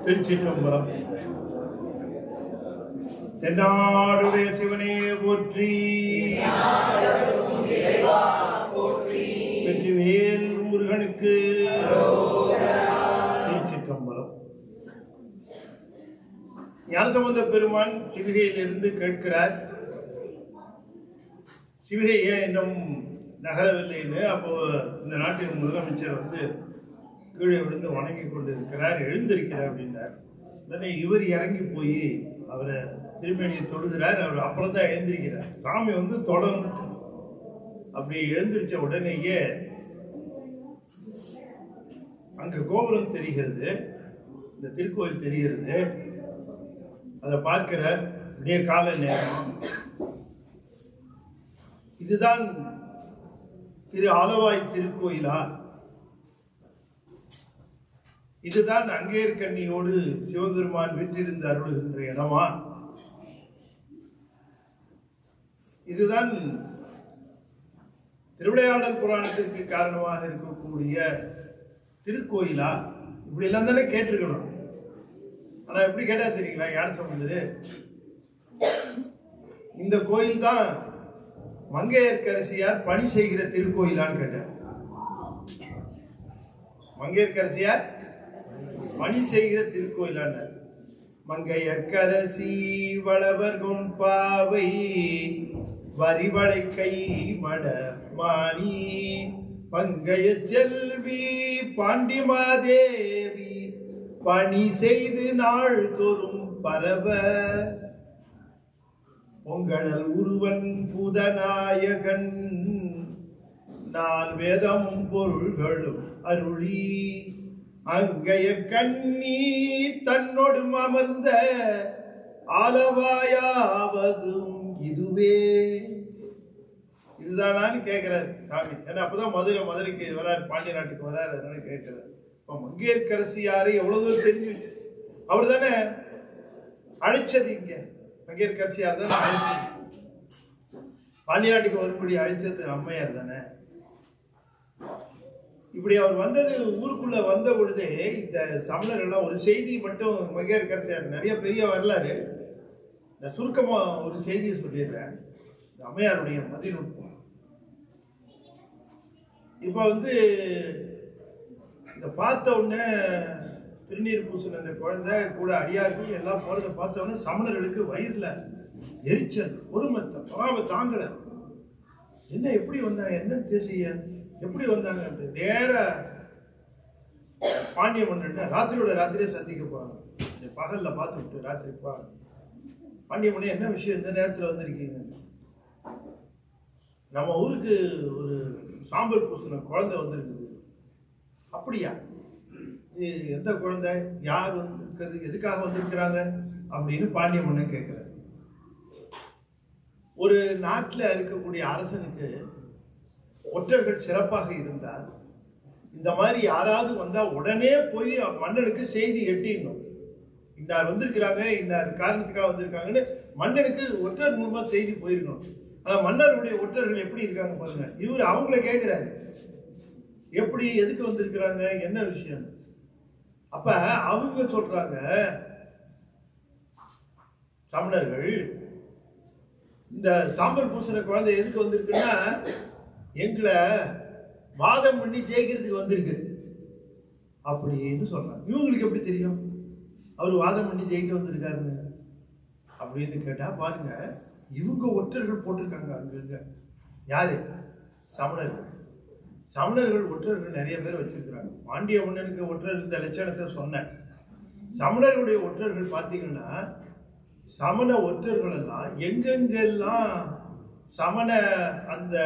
திருச்சிற்றம்பலம். தென்னாடுடைய சிவனே போற்றி, வெற்றிவேல் முருகனுக்கு. திருச்சிற்றம்பலம். ஞானசம்பந்த பெருமான் சிவிகையிலிருந்து கேட்கிறார், சிவிகை ஏன் இன்னும் நகரவில்லைன்னு. அப்போ இந்த நாட்டின் முதலமைச்சர் கீழே விழுந்து வணங்கி கொண்டு இருக்கிறார், எழுந்திருக்கிறார் அப்படின்னார். உடனே இவர் இறங்கி போய் அவரை திருமேனியை தொடுகிறார். அவர் அப்புறம் தான் எழுந்திருக்கிறார். சாமி தொடர்ந்து அப்படி எழுந்திருச்ச உடனேயே அங்க கோபுரம் தெரிகிறது, இந்த திருக்கோயில் தெரிகிறது. அதை பார்க்கிறார். அப்படியே கால நேரம். இதுதான் திரு ஆலவாய் திருக்கோயிலா? இதுதான் அங்கேற்கண்ணியோடு சிவபெருமான் வீற்றிருந்து அருளுகின்ற இடமா? இதுதான் திருவிளையாடல் புராணத்திற்கு காரணமாக இருக்கக்கூடிய திருக்கோயிலா? இப்படி எல்லாம் தானே கேட்டிருக்கணும். ஆனா எப்படி கேட்டா தெரியுங்களா? ஞானசம்பந்தர், இந்த கோயில் தான் மங்கையர்க்கரசியார் பணி செய்கிற திருக்கோயிலான்னு கேட்டார். மங்கையர்க்கரசியார் பணி செய்கிற திருக்கோயிலான மங்கையர்க்கரசி வளவர் கொண்பாவை வரிவளை கை மட மாணி பங்கைய செல்வி பாண்டிமாதேவி பணி செய்து நாள் தோறும் பரவ பொங்கடல் உருவன் புதநாயகன் நால் வேதமும் பொருள்களும் அருளி அங்கைய கண்ணி தன்னோடு அமர்ந்த ஆலவாயாவதும் இதுவே. இதுதானான்னு கேட்கிறார் சாமி. ஏன்னா அப்பதான் மதுரைக்கு வராரு, பாண்டிய நாட்டுக்கு வராரு, அதனால கேட்கிறார். இப்போ மங்கையர்க்கரசி யாரு எவ்வளவு தூரம் தெரிஞ்சு வச்சு அவர் தானே அழைச்சது. இங்க மங்கையர்க்கரசி யார் தானே அழைச்சது. பாண்டிய நாட்டுக்கு வரும்படி அழைத்தது அம்மையார் தானே. இப்படி அவர் வந்தது, ஊருக்குள்ள வந்த பொழுதே இந்த சமணர் எல்லாம் ஒரு செய்தி மட்டும் மங்கையர்க்கரசியார் நிறைய பெரிய வரலாறு, இந்த சுருக்கமா ஒரு செய்தியை சொல்லிடுறேன். இந்த அம்மையாருடைய மதிநுட்பம். இப்ப இந்த பார்த்த உடனே திருநீர் பூசின அந்த குழந்தை கூட அடியார்கள் எல்லாம் போறதை பார்த்த உடனே சமணர்களுக்கு வயிறுல எரிச்சல், பொறுமத்தை பொறாம தாங்கல. என்ன எப்படி வந்தாங்க என்னன்னு தெரியல, எப்படி வந்தாங்க. நேர பாண்டிய மன்னன் ராத்திரியோட ராத்திரியே சந்திக்க போறாங்க. பகல்ல பார்த்து விட்டு ராத்திரி போறாங்க. பாண்டிய மன்னன் என்ன விஷயம் இந்த நேரத்தில் வந்திருக்கீங்க? நம்ம ஊருக்கு ஒரு சாம்பல் பூசின குழந்தை வந்திருக்குது. அப்படியா? எந்த குழந்தை, யார் வந்திருக்கிறது, எதுக்காக வந்திருக்கிறாங்க அப்படின்னு பாண்டிய மன்னன் கேட்கிறார். ஒரு நாட்டில் இருக்கக்கூடிய அரசனுக்கு ஒற்றர்கள் சிறப்பாக இருந்தால் இந்த மாதிரி யாராவது வந்தா உடனே போய் மன்னனுக்கு செய்தி எட்டிடணும். இன்னார் வந்திருக்கிறாங்க, இன்னார் காரணத்துக்காக வந்திருக்காங்கன்னு மன்னனுக்கு ஒற்றர் மூலமா செய்தி போயிருக்கணும். ஆனா மன்னருடைய ஒற்றர்கள் எப்படி இருக்காங்க பாருங்க. இவர் அவங்கள கேட்கிறாரு, எப்படி எதுக்கு வந்திருக்கிறாங்க, என்ன விஷயம். அப்ப அவங்க சொல்றாங்க, சமணர்கள், இந்த சாம்பல் பூசின குழந்தை எதுக்கு வந்திருக்குன்னா எங்களை வாதம் பண்ணி ஜெயிக்கிறதுக்கு வந்திருக்கு அப்படின்னு சொல்றாங்க. இவங்களுக்கு எப்படி தெரியும் அவர் வாதம் பண்ணி ஜெயிக்க வந்திருக்காருன்னு அப்படின்னு கேட்டா பாருங்க, இவங்க ஒற்றர்கள் போட்டிருக்காங்க அங்கங்க. யாரு? சமணர்கள். சமணர்கள் ஒற்றர்கள் நிறைய பேர் வச்சிருக்கிறாங்க. பாண்டிய மன்னனுக்கு ஒற்றர் இருந்த லட்சணத்தை சொன்னேன். சமணர்களுடைய ஒற்றர்கள் பார்த்தீங்கன்னா, சமண ஒற்றர்கள் எல்லாம் எங்கெங்கெல்லாம் சமண அந்த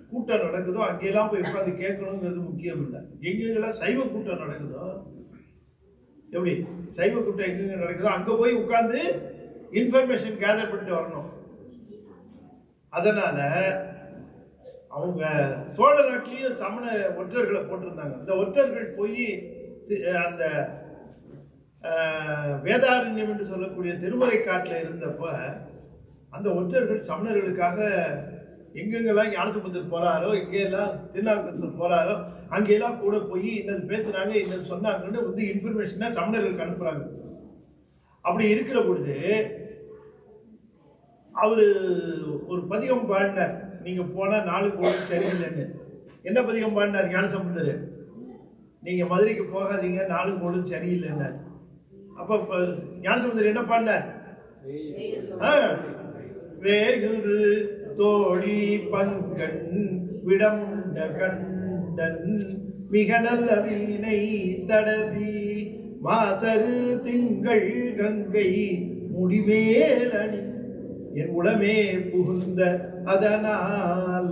கூட்டம் நடக்குதோ அங்கெல்லாம் போய் உட்காந்து கேட்கணுங்கிறது முக்கியம் இல்லை. எங்கெங்கெல்லாம் சைவ கூட்டம் நடக்குதோ, எப்படி சைவ கூட்டம் எங்கெங்க நடக்குதோ அங்கே போய் உட்காந்து இன்ஃபர்மேஷன் கேதர் பண்ணிட்டு வரணும். அதனால அவங்க சோழ நாட்டிலையும் சமண ஒற்றர்களை போட்டிருந்தாங்க. அந்த ஒற்றர்கள் போய் அந்த வேதாரண்யம் என்று சொல்லக்கூடிய திருமறை காட்டில் இருந்தப்ப அந்த ஒற்றர்கள் சமணர்களுக்காக எங்கெங்கெல்லாம் ஞானசம்பந்தர் போறாரோ, எங்கெல்லாம் திருநாவுக்கரசர் போறாரோ அங்கெல்லாம் கூட போய் இன்னது பேசுறாங்க, இன்னது சொன்னாங்கன்னு வந்து இன்ஃபர்மேஷனை சமணர்களுக்கு அனுப்புறாங்க. அப்படி இருக்கிற பொழுது அவரு ஒரு பதிகம் பாடினார். நீங்க போனா 4 கோடி சரியில்லைன்னு. என்ன பதிகம் பாடினார் ஞானசம்பந்தர்? நீங்க மதுரைக்கு போகாதீங்க, 4 கோடி சரியில்லைன்னார். அப்ப ஞானசம்பந்தர் என்ன பாடினார்? வேகுரு தோழி பங்கன் விடமுண்ட கண்டன் மிக நல்ல வீணை தடவி மாசரு திங்கள் கங்கை முடிமேலணி என் உடமே புகுந்த அதனால்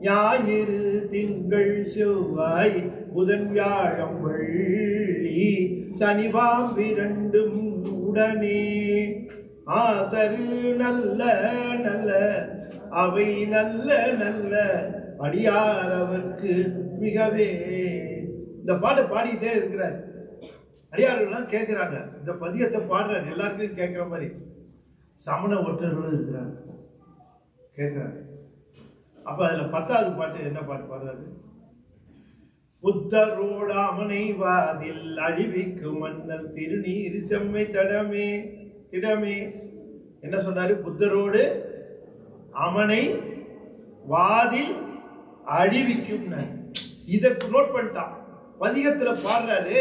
ஞாயிறு திங்கள் செவ்வாய் புதன் வியாழம் வெள்ளி சனிவாம் 2 உடனே ஆசரு நல்ல நல்ல அவை நல்ல நல்ல அடியார் அவர்க்கு மிகவே. இந்த பாட்டை பாடிட்டே இருக்கிறார். அடியார்கள்லாம் கேட்குறாங்க. இந்த பதியத்தை பாடுறார், எல்லாருக்கும் கேட்குற மாதிரி. சமண ஒற்றர்களும் இருக்கிறாங்க, கேட்குறாங்க. அப்போ அதில் 10வது பாட்டு என்ன பாட்டு பாடுறாரு? புத்தரோட அமனை வாதில் அழிவிக்கு மன்னல் திருநீர் செம்மை தடமே திடமே. என்ன சொன்னாரு? புத்தரோடு அமனை வாதில் அழிவிக்கும். இதை நோட் பண்ணிட்டான், பதிகத்துல பாடுறாரு.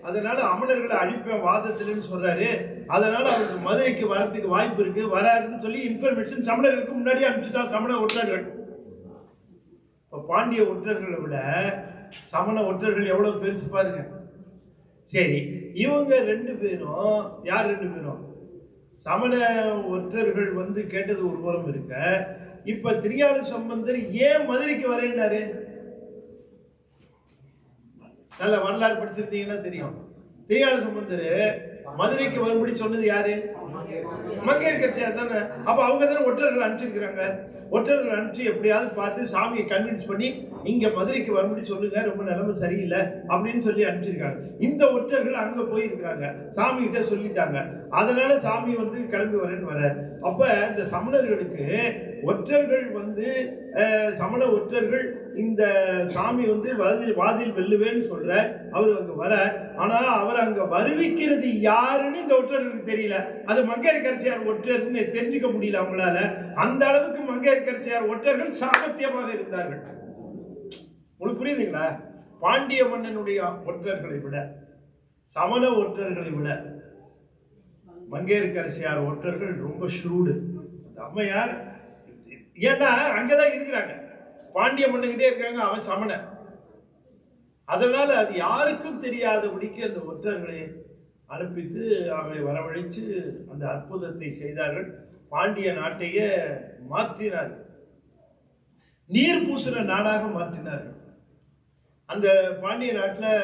அதனால அமணர்களை அழிப்பேன் வாதத்தில்னு சொல்றாரு. அதனால அவருக்கு மதுரைக்கு வரத்துக்கு வாய்ப்பு இருக்கு, வராருன்னு சொல்லி இன்ஃபர்மேஷன் சமணர்களுக்கு முன்னாடி அனுப்பிச்சுட்டான் சமண ஒற்றர்கள். இப்ப பாண்டிய ஒற்றர்களை விட சமண ஒற்றர்கள் எவ்வளவு பெருசு பாருங்க. சரி, இவங்க 2 பேரும் யார்? 2 பேரும் சமண ஒற்றர்கள் வந்து கேட்டது ஒரு புறம் இருக்க, இப்ப திருஞான சம்பந்தர் ஏன் மதுரைக்கு வரேன்னாரு? நல்ல வரலாறு படிச்சிருந்தீங்கன்னா தெரியும். திருஞான சம்பந்தர் மதுரைக்கு வரும்படி சொன்னது யாரு? மங்கையர்க்கரசியார் தானே. அப்ப அவங்க தானே ஒற்றர்கள் அனுப்பிச்சிருக்கிறாங்க. ஒற்றர்கள் அனுப்பிச்சு எப்படியாவது பார்த்து சாமியை கன்வின்ஸ் பண்ணி இங்க மதுரைக்கு வரும்படி சொல்லுங்க, ரொம்ப நிலைமை சரியில்லை அப்படின்னு சொல்லி அனுப்பிச்சிருக்காங்க. இந்த ஒற்றர்கள் அங்க போயிருக்கிறாங்க, சாமி கிட்ட சொல்லிட்டாங்க. அதனால சாமி வந்து கிளம்பி வரேன்னு வர. அப்ப இந்த சமணர்களுக்கு ஒற்றர்கள் வந்து சமண ஒற்றர்கள் இந்த சாமி வந்து வாதில் வெல்லுவேன்னு சொல்ற, அவர் அங்க வர. ஆனா அவர் அங்க வருவிக்கிறது யாருன்னு இந்த ஒற்றர்களுக்கு தெரியல. அது மங்கையர்க்கரசியார் ஒற்றர்னு தெரிஞ்சுக்க முடியல அவங்களால. அந்த அளவுக்கு மங்கையர்க்கரசியார் ஒற்றர்கள் சாமர்த்தியமாக இருந்தார்கள். உங்களுக்கு புரியுதுங்களா? பாண்டிய மன்னனுடைய ஒற்றர்களை விட, சமண ஒற்றர்களை விட மங்கையர்க்கரசியார் ஒற்றர்கள் ரொம்ப ஷூடு. அந்த அம்மையார் ஏன்னா அங்கதான் இருக்கிறாங்க, பாண்டிய மன்னன்கிட்டே இருக்காங்க, அவன் சமணன். அதனால அது யாருக்கும் தெரியாதபடிக்கு அந்த ஒற்றர்களை அனுப்பித்து அவரை வரவழைச்சு அந்த அற்புதத்தை செய்தார்கள். பாண்டிய நாட்டையே மாற்றினார்கள், நீர் பூசுற நாடாக மாற்றினார்கள். அந்த பாண்டிய நாட்டில்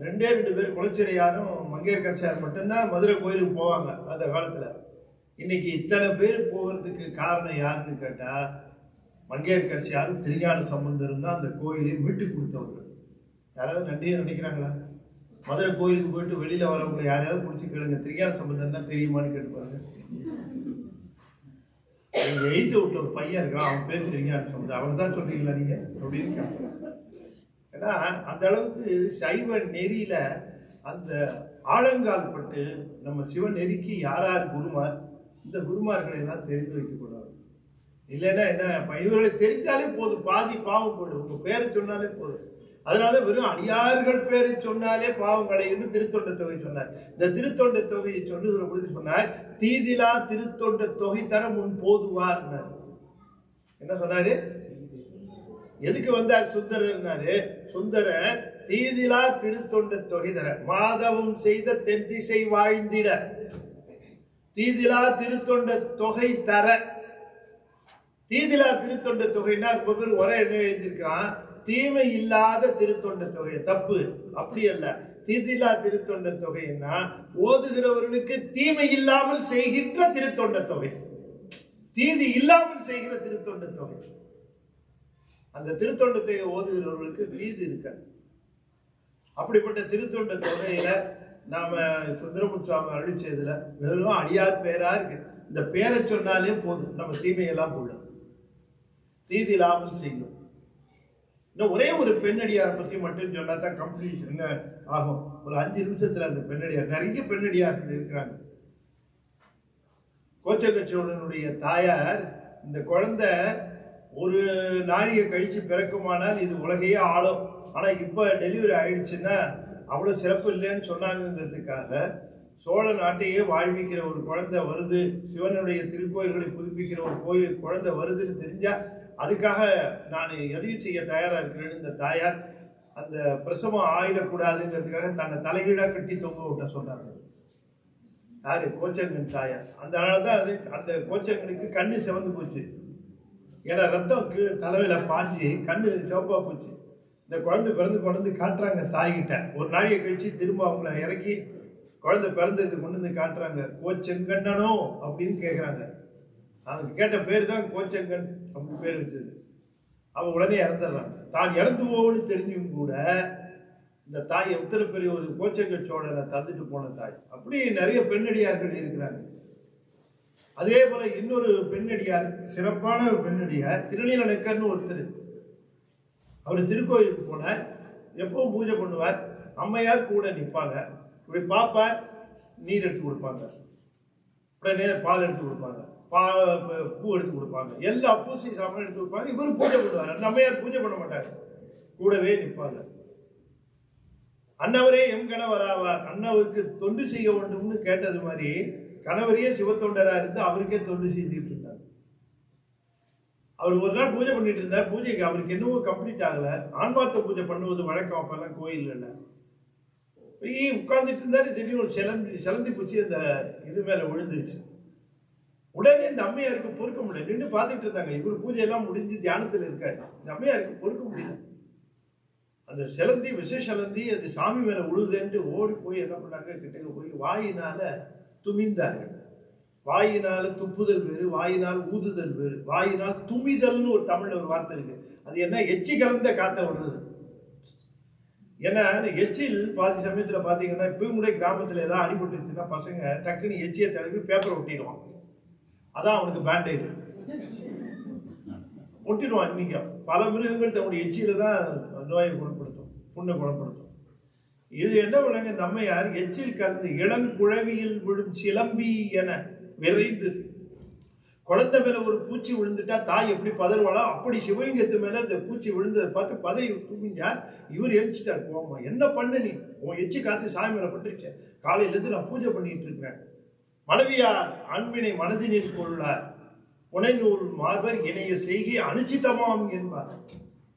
2 பேர் குலச்சிறையாரும் மங்கையர்க்கரசியார் மட்டும்தான் மதுரை கோயிலுக்கு போவாங்க அந்த காலத்தில். இன்னைக்கு இத்தனை பேர் போகிறதுக்கு காரணம் யாருன்னு கேட்டால், மங்கையர்க்கரசியாரும் திருஞான சம்பந்தரும் தான் அந்த கோயிலை மீட்டு கொடுத்தவர்கள். யாராவது நன்றியை நினைக்கிறாங்களா? மதுரை கோயிலுக்கு போயிட்டு வெளியில் வரவங்களை யாரையாவது பிடிச்சி கேளுங்க, திருஞான சம்பந்தம் தான் தெரியுமான்னு கேட்டு பாருங்க. எங்கள் 8th வீட்டில் ஒரு பையன் இருக்கான், அவன் பேர் திருஞான சம்பந்தம். அவன் தான் சொல்கிறீங்களா நீங்கள் அப்படின்னு கேட்பாங்க. ஏன்னா அந்த அளவுக்கு சைவ நெறியில அந்த ஆழங்கால் பட்டு நம்ம சிவ நெறிக்கு யார் குருமார், இந்த குருமார்களை எல்லாம் தெரிந்து வைத்துக் கொள்வார்கள். இல்லைன்னா என்ன, இவர்களை தெரிஞ்சாலே போதும், பாதி பாவம் போயிடும். உங்க பேரை சொன்னாலே போதும். அதனால வெறும் அடியார்கள் பேரை சொன்னாலே பாவங்களை என்று திருத்தொண்ட தொகை சொன்னார். இந்த திருத்தொண்ட தொகையை சொல்லுகிற பொழுது சொன்னார், தீதிலா திருத்தொண்ட தொகை தர முன் போதுவார். என்ன சொன்னாரு? எதுக்கு வந்தார் சுந்தரர்னாரு? சுந்தரர் தீதிலா திருத்தொண்ட தொகைதர மாதவம் செய்த தென்திசை வாழ்ந்திட தீதிலா திருத்தொண்ட தொகை தர. தீதிலா திருத்தொண்ட தொகைன்னா ரொம்ப பேர் ஒரே என்ன எழுதியிருக்கிறான், தீமை இல்லாத திருத்தொண்ட தொகை. தப்பு, அப்படி அல்ல. தீதிலா திருத்தொண்ட தொகைன்னா ஓதுகிறவர்களுக்கு தீமை இல்லாமல் செய்கின்ற திருத்தொண்ட தொகை, தீதி இல்லாமல் செய்கிற திருத்தொண்ட தொகை. அந்த திருத்தொண்ட தொகை ஓதுகிறவர்களுக்கு தீது இருக்காது. அப்படிப்பட்ட திருத்தொண்ட தொகையில நாம சுந்தரமுத்துசாமி அருளிச்சதுல வெறும் அடியார் பேரா இருக்கு. இந்த பேரை சொன்னாலே போதும், நம்ம தீமையெல்லாம் போயிடும், தீதி இல்லாமல் செய்யும். இன்னும் ஒரே ஒரு பெண்ணடியார் பற்றி மட்டும் சொன்னா தான் கம்ப்ளீஷன் என்ன ஆகும். ஒரு 5 நிமிஷத்துல அந்த பெண்ணடியார், நிறைய பெண்ணடியார்கள் இருக்கிறாங்க. கோச்சகச்சோழனுடைய தாயார், இந்த குழந்தை ஒரு நாழிகை கழிச்சு பிறக்குமானால் இது உலகையே ஆளும், ஆனா இப்ப டெலிவரி ஆயிடுச்சுன்னா அவ்வளவு சிறப்பு இல்லைன்னு சொன்னாங்கிறதுக்காக சோழ நாட்டையே வாழ்விக்கிற ஒரு குழந்தை வருது, சிவனுடைய திருக்கோயில்களை புதுப்பிக்கிற ஒரு கோயில் குழந்தை வருதுன்னு தெரிஞ்சா அதுக்காக நான் எதையும் செய்ய தயாரா இருக்கிறேன்னு இந்த தாயார் அந்த பிரசவம் ஆயிடக்கூடாதுங்கிறதுக்காக தன்னை தலைகீழாக கட்டி தொங்க விட்ட சொன்னாங்க. யாரு? கோச்சங்கன் தாயார். அதனாலதான் அது அந்த கோச்சங்கனுக்கு கண்ணு சிவந்து போச்சு. ஏன்னா ரத்தம் தலைவில பாஞ்சு கண்ணு சிவப்பா போச்சு. இந்த குழந்தை கொண்டு காட்டுறாங்க தாய்கிட்ட. ஒரு நாளையை கழிச்சு திரும்ப அவங்கள இறக்கி குழந்தை பிறந்தது கொண்டு வந்து காட்டுறாங்க. கோச்செங்கண்ணனோ அப்படின்னு கேட்குறாங்க. அதுக்கு கேட்ட பேர் தான் கோச்செங்கன் அப்படின்னு பேர் வச்சது. அவங்க உடனே இறந்துடுறாங்க. தான் இறந்து போகும்னு தெரிஞ்சும் கூட இந்த தாய் எத்தனை பெரிய ஒரு கோச்செங்க சோழனை தந்துட்டு போன தாய். அப்படி நிறைய பெண்ணடியார்கள் இருக்கிறாங்க. அதே போல இன்னொரு பெண்ணடியார், சிறப்பான பெண்ணடியார் திருநீலநக்கர்னு ஒருத்தர். அவர் திருக்கோயிலுக்கு போனார், எப்பவும் பூஜை பண்ணுவார். அம்மையார் கூட நிற்பாங்க, இப்படி பார்ப்பார், நீர் எடுத்து கொடுப்பாங்க, உடனே பால் எடுத்து கொடுப்பாங்க, பூ எடுத்து கொடுப்பாங்க, எல்லா பூசி சாமான் எடுத்து கொடுப்பாங்க. இவரும் பூஜை பண்ணுவார். அந்த அம்மையார் பூஜை பண்ண மாட்டார், கூடவே நிற்பாங்க. அன்னவரே எம் கணவராவார், அண்ணாவுக்கு தொண்டு செய்ய வேண்டும்னு கேட்டது மாதிரி கணவரையே சிவத்தொண்டரா இருந்து அவருக்கே தொண்டு செய்துட்டு இருந்தார். அவர் ஒரு நாள் பூஜை பண்ணிட்டு இருந்தார். பூஜைக்கு அவருக்கு என்னவோ கம்ப்ளீட் ஆகல. ஆன்மார்த்த பூஜை பண்ணுவது வழக்கம் அப்பெல்லாம் கோயில் இல்லை. உட்கார்ந்துட்டு இருந்தாரு. திடீர்னு ஒரு சிலந்தி பூச்சி அந்த இது மேல விழுந்துருச்சு. உடனே இந்த அம்மையாருக்கு பொறுக்க முடியல. நின்று பார்த்துட்டு இருந்தாங்க. இவர் பூஜையெல்லாம் முடிஞ்சு தியானத்தில் இருக்காரு. இந்த அம்மையாருக்கு பொறுக்க முடியல. அந்த சிலந்தி விஷ சிலந்தி அது சாமி மேல உழுதுன்ட்டு ஓடி போய் என்ன பண்ணாங்க, கிட்டக்க போய் வாயினால துமிந்தார்கள். வாயினால துப்புதல் வேறு, வாயினால் ஊதுதல் வேறு. வாயினால் துமிதல்னு ஒரு தமிழ்ல ஒரு வார்த்தை இருக்கு. அது என்ன? எச்சி கலந்த காத்த விடுறது. ஏன்னா எச்சில் பாதி சமயத்துல பாத்தீங்கன்னா இப்பவும் கூட கிராமத்துல ஏதாவது அடிபட்டுச்சுன்னா பசங்க டக்குன்னு எச்சியை தடவி பேப்பரை ஒட்டிடுவான். அதான் அவனுக்கு பேண்டேடு ஒட்டிடுவான். இன்னைக்கு பல மிருகங்கள் தன்னுடைய எச்சியில தான் நோயை குணப்படுத்தும், புண்ணை குணப்படுத்தும். இது என்ன பண்ணாங்க, இந்த அம்மையார் எச்சில் கலந்து இளங்குழவியில் விழும் சிலம்பி என விரைந்து, குழந்தை மேல ஒரு பூச்சி விழுந்துட்டா தாய் எப்படி பதறுவாளோ அப்படி சிவலிங்கத்து மேல இந்த பூச்சி விழுந்ததை பார்த்து பதறி தூங்கிஞ்சா. இவர் எழுச்சிட்டார் கோமா. என்ன பண்ண நீ? உன் எச்சி காத்து சாமி மேல பட்டுருக்க. காலையில இருந்து நான் பூஜை பண்ணிட்டு இருக்கிறேன். மனைவியார் அன்பினை மனதினில் கொள்ளார், புனைநூல் மார்பர் இணைய செய்கை அனுச்சிதமாம் என்பார்.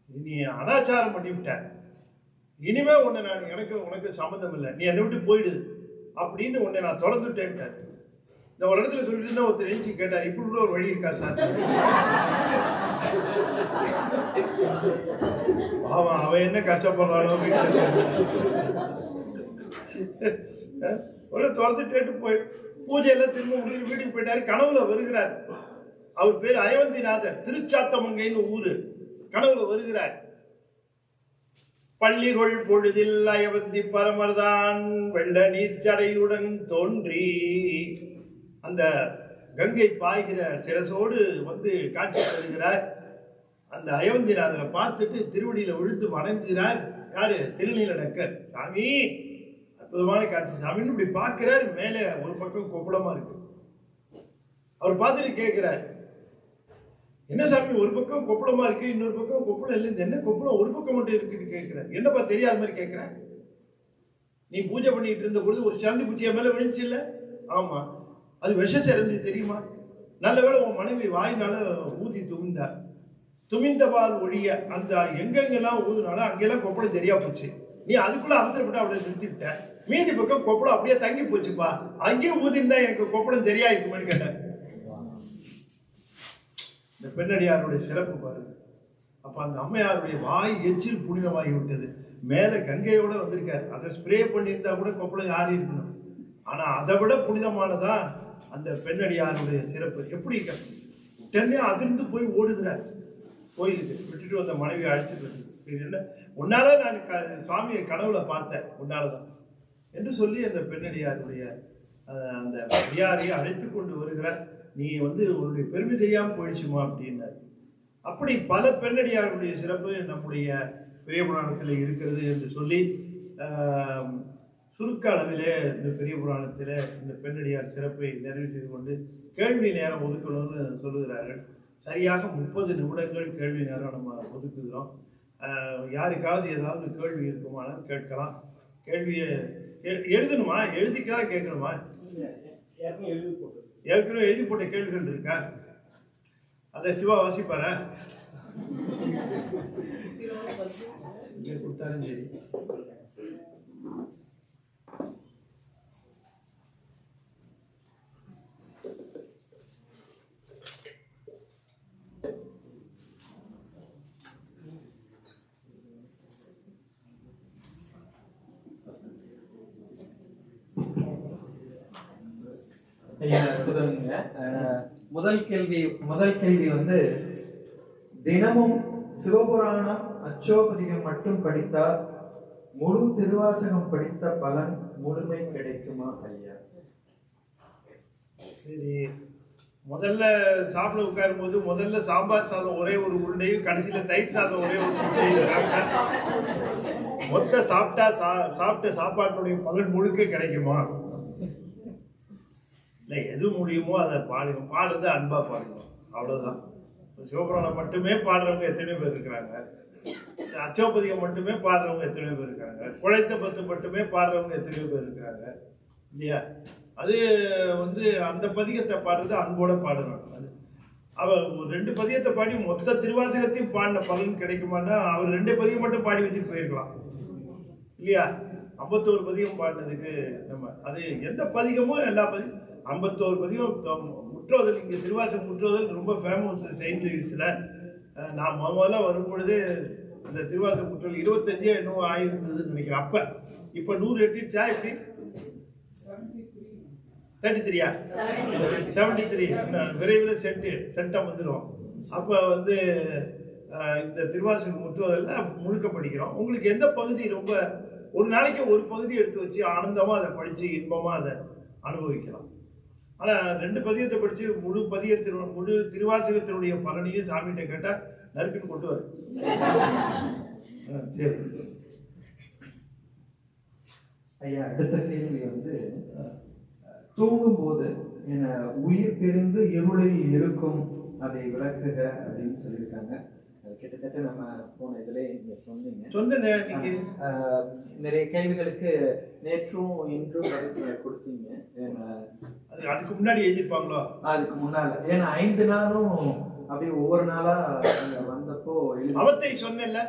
நீ அனாச்சாரம் பண்ணிவிட்ட, இனிமே உன்னை நான் உனக்கு சம்மந்தம் இல்லை, நீ என்னை விட்டு போயிடு அப்படின்னு உன்னை நான் திறந்துட்டேன்ட்டார். இந்த ஒரு இடத்துல சொல்லிட்டு இருந்தா ஒருத்தர் எழுச்சி கேட்டார், இப்படி கூட ஒரு வழி இருக்கா சார்? அவன் என்ன கஷ்டப்படுறானோ திறந்துட்டு போய் பூஜையெல்லாம் திரும்ப முடிஞ்சு வீட்டுக்கு போயிட்டாரு. கனவுல வருகிறார். அவர் பேர் அயோத்திநாதர், திருச்சாத்தமங்கைன்னு ஊரு. கனவுல வருகிறார். பள்ளிகொள் பொழுதில் அயவந்தி பரமர்தான் வெள்ள நீர்ச்சடையுடன் தோன்றி, அந்த கங்கை பாய்கிற சிரசோடு வந்து காட்சி தருகிறார். அந்த அயோத்திநாதரை பார்த்துட்டு திருவடியில விழுந்து வணங்குகிறார். யாரு? திருநீலநக்கர். சாமி, அற்புதமான காட்சி சாமின்னு இப்படி பார்க்கிறார். மேலே ஒரு பக்கம் கொப்பளமா இருக்கு. அவர் பார்த்துட்டு கேட்கிறார், என்ன சாமி ஒரு பக்கம் கொப்பளமா இருக்கு, இன்னொரு பக்கம் கொப்பளம் இல்லை, என்ன கொப்பளம் ஒரு பக்கம் மட்டும் இருக்குன்னு கேட்கிறார். என்னப்பா தெரியாத மாதிரி கேட்கிற? நீ பூஜை பண்ணிட்டு இருந்த பொழுது ஒரு சிலந்தி பூச்சிய மேல விழுந்துச்சு இல்ல? ஆமா, அது விஷ சிலந்தி தெரியுமா? நல்ல வேளை உன் மனைவி வாயினால ஊதி துமிந்தார். துமிந்தபால் ஒழிய அந்த எங்கெங்கெல்லாம் ஊதுனாலும் அங்கெல்லாம் கொப்பளம் சரியா போச்சு. நீ அதுக்குள்ள அவசரப்பட்டு அவளை நிறுத்திவிட்ட. மீதி பக்கம் கொப்பளம் அப்படியே தங்கி போச்சுப்பா. அங்கேயும் ஊதிருந்தா எனக்கு கொப்பளம் சரியா இருக்குமான்னு கேட்டேன். இந்த பெண்ணடியாருடைய சிறப்பு பாருங்க. அப்ப அந்த அம்மையாருடைய வாய் எச்சில் புனிதமாகி விட்டது. மேல கங்கையோட வந்திருக்காரு. அதை ஸ்ப்ரே பண்ணியிருந்தா கூட கொப்பளம் யாரி இருக்கணும். ஆனா அதை விட புனிதமானதா அந்த பெண்ணடியாருடைய சிறப்பு. எப்படி உடனே அதிர்ந்து போய் ஓடுகிறார் கோயிலுக்கு. விட்டுட்டு வந்த மனைவியை அழைச்சிட்டு வந்து, என்ன உன்னால நான் சுவாமியை கனவுல பார்த்தேன், உன்னாலதான் என்று சொல்லி அந்த பெண்ணடியாருடைய அந்த அடியாரையை அழைத்து கொண்டு வருகிறார். நீ உன்னுடைய பெருமை தெரியாமல் போயிடுச்சுமா அப்படின்னார். அப்படி பல பெண்ணடியாருடைய சிறப்பு நம்முடைய பெரிய புராணத்தில் இருக்கிறது என்று சொல்லி சுருக்க அளவிலே இந்த பெரிய புராணத்தில் இந்த பெண்ணடியார் சிறப்பை நிறைவு செய்து கொண்டு கேள்வி நேரம் ஒதுக்கணும்னு சொல்லுகிறார்கள். சரியாக 30 நிமிடங்கள் கேள்வி நேரம் நம்ம ஒதுக்குகிறோம். யாருக்காவது ஏதாவது கேள்வி இருக்குமானால் கேட்கலாம். கேள்வியை எழுதணுமா, எழுதிக்கலாம் கேட்கணுமா? ஏற்கனவே எழுதி போட்ட கேள்விகள் இருக்கா? அதை சிவா வாசிப்பாரா? கொடுத்தாலும் சரி. முதல் கேள்வி தினமும் சிவபுராணம் அச்சோபதிகம் மட்டும் படித்தால் முழு திருவாசகம் படித்த பலன் முழுமை கிடைக்குமா ஐயா? சரி, முதல்ல சாப்பிட உட்காரும் போது முதல்ல சாம்பார் சாதம் ஒரே ஒரு உருண்டையும், கடைசியில தயிர் சாதம் ஒரே ஒரு உருண்டையும் மொத்த சாப்பிட்ட சாப்பாட்டுடைய பலன் முழுக்க கிடைக்குமா? இல்லை, எது முடியுமோ அதை பாடுங்க. பாடுறது அன்பா பாடுங்க, அவ்வளோதான். சிவபுராணம் மட்டுமே பாடுறவங்க எத்தனையோ பேர் இருக்கிறாங்க. அச்சோபதிகம் மட்டுமே பாடுறவங்க எத்தனையோ பேர் இருக்காங்க. குழைத்த பத்து மட்டுமே பாடுறவங்க எத்தனையோ பேர் இருக்கிறாங்க இல்லையா? அது அந்த பதிகத்தை பாடுறது அன்போட பாடணும். அது அவர் 2 பதிகத்தை பாடி மொத்த திருவாசகத்தையும் பாடின பலன் கிடைக்குமான்னா அவர் 2 பதிகம் மட்டும் பாடி வச்சுட்டு போயிருக்கலாம் இல்லையா? 51 பதிகம் பாடினதுக்கு நம்ம அது எந்த பதிகமோ எல்லா பதிகம் 51 பதிகம் முற்றோதல். இங்கே திருவாசகம் முற்றோதல் ரொம்ப ஃபேமஸ் செயின்ட் லூயிஸில். நான் முதல்ல வரும்பொழுது அந்த திருவாசகம் முற்றோதல் 25 என்னவோ ஆயிருந்ததுன்னு நினைக்கிறேன். அப்போ இப்போ 100 எட்டிடுச்சா? எப்படி 33 73 விரைவில் சென்டம் வந்துடும். அப்போ இந்த திருவாசகம் முற்றோதலில் முழுக்க படிக்கிறோம். உங்களுக்கு எந்த பகுதி ரொம்ப ஒரு நாளைக்கு ஒரு பகுதி எடுத்து வச்சு ஆனந்தமாக அதை படித்து இன்பமாக அதை அனுபவிக்கலாம். ஆனால் 2 பதிகத்தை படித்து முழு திருவாசகத்தினுடைய பலனையும் சாமிகிட்ட கேட்டால் நறுக்குன்னு கொண்டு வரும். சரி ஐயா, அடுத்த கேள்வி தூங்கும் போது என உயிர் பிரிந்து இருளில் இருக்கும் அதை விளக்குக அப்படின்னு சொல்லியிருக்காங்க. கிட்டத்தட்ட நம்ம போன இதுல நீங்க சொன்னீங்க. நிறைய கேள்விகளுக்கு நேற்றும் இன்றும் கொடுத்தீங்க. அதுக்கு முன்னாடி எழுதிருப்பாங்களோ? அதுக்கு முன்னால ஏன்னா 5 நாளும் அப்படியே ஒவ்வொரு நாளா வந்தப்போ அவத்தை சொன்னேன்ல,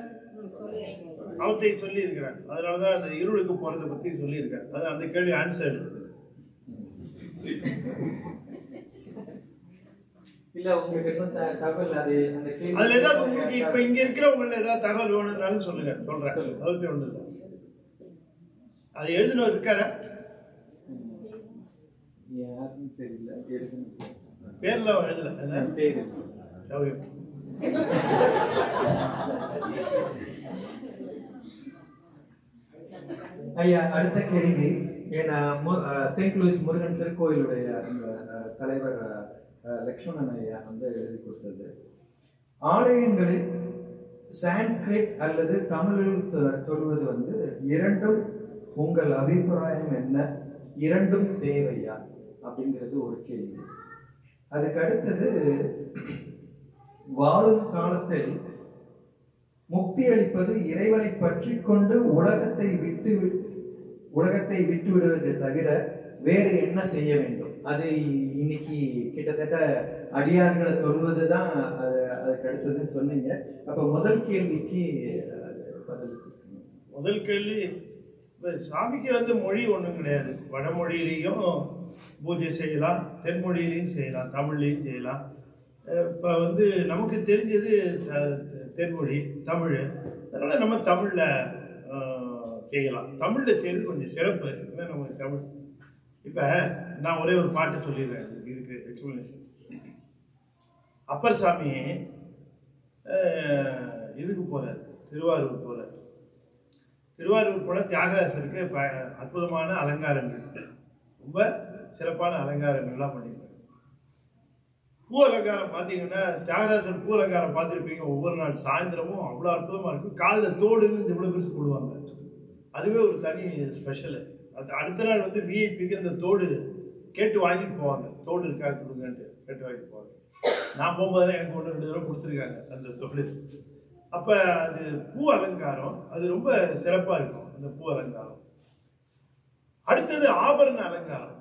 அவத்தை சொல்லி இருக்கிறேன். அதனாலதான் அந்த இருளுக்கு போறதை பத்தி சொல்லியிருக்கேன். அது அந்த கேள்வி ஆன்சர் இல்ல. உங்களுக்கு இன்னும் தகவல் அதுல ஏதாவது உங்களுக்கு இப்ப இங்க இருக்கிறவங்கள ஏதாவது தகவல் வேணும்னாலும் சொல்லுங்க, சொல்றேன். தகவல் ஒண்ணு இல்லை. அது எழுதினவர் இருக்காரா? தெரியல, பேர்லாம் எழுதல. ஐயா, அடுத்த கேள்வி செயின்ட் லூயிஸ் முருகன் திருக்கோயிலுடைய தலைவர் லக்ஷ்மணன் ஐயா எழுதி கொடுத்தது. ஆலயங்களில் சான்ஸ்கிரிட் அல்லது தமிழில் தொழுவது இரண்டும் உங்கள் அபிப்பிராயம் என்ன? இரண்டும் தேவையா அப்படிங்கிறது ஒரு கேள்வி. அதுக்கு அடுத்தது, வாழும் காலத்தில் முக்தி அளிப்பது இறைவனை பற்றி கொண்டு உலகத்தை விட்டு விடுவதை தவிர வேறு என்ன செய்ய வேண்டும்? அது இன்னைக்கு கிட்டத்தட்ட அடியார்களை தொழுவது தான் அதுக்கு அடுத்ததுன்னு சொன்னீங்க. அப்போ முதல் கேள்விக்கு பதில். முதல் கேள்வி, இப்போ சாமிக்கு வந்து மொழி ஒன்றும் கிடையாது. வடமொழியிலையும் பூஜை செய்யலாம், தென்மொழியிலையும் செய்யலாம், தமிழ்லையும் செய்யலாம். இப்போ வந்து நமக்கு தெரிஞ்சது தென்மொழி தமிழ், அதனால் நம்ம தமிழில் செய்யலாம். தமிழில் செய்கிறது கொஞ்சம் சிறப்பு. ஏன்னா நமக்கு தமிழ். இப்போ நான் ஒரே ஒரு பாட்டு சொல்லிடுறேன் இதுக்கு எக்ஸ்பிளனேஷன். அப்பர் சாமி இதுக்கு போகிறார், திருவாரூர் போகிறார். திருவாரூர் போன தியாகராசருக்கு அற்புதமான அலங்காரங்கள், ரொம்ப சிறப்பான அலங்காரங்கள்லாம் பண்ணியிருக்காங்க. பூ அலங்காரம் பார்த்தீங்கன்னா, தியாகராசர் பூ அலங்காரம் பார்த்துருப்பீங்க. ஒவ்வொரு நாள் சாயந்தரமும் அவ்வளோ அற்புதமாக இருக்கும். காதில் தோடுன்னு இந்த இவ்வளோ பெருசு போடுவாங்க. அதுவே ஒரு தனி ஸ்பெஷலு. அது அடுத்த நாள் வந்து விஐபிக்கு அந்த தோடு கேட்டு வாங்கிட்டு போவாங்க. தோடு இருக்கா கொடுங்கன்ட்டு கேட்டு வாங்கிட்டு போவாங்க. நான் போகும்போது எனக்கு 1-2 தடவை கொடுத்துருக்காங்க அந்த தோடு. அப்போ அது பூ அலங்காரம், அது ரொம்ப சிறப்பாக இருக்கும் அந்த பூ அலங்காரம். அடுத்தது ஆபரண அலங்காரம்.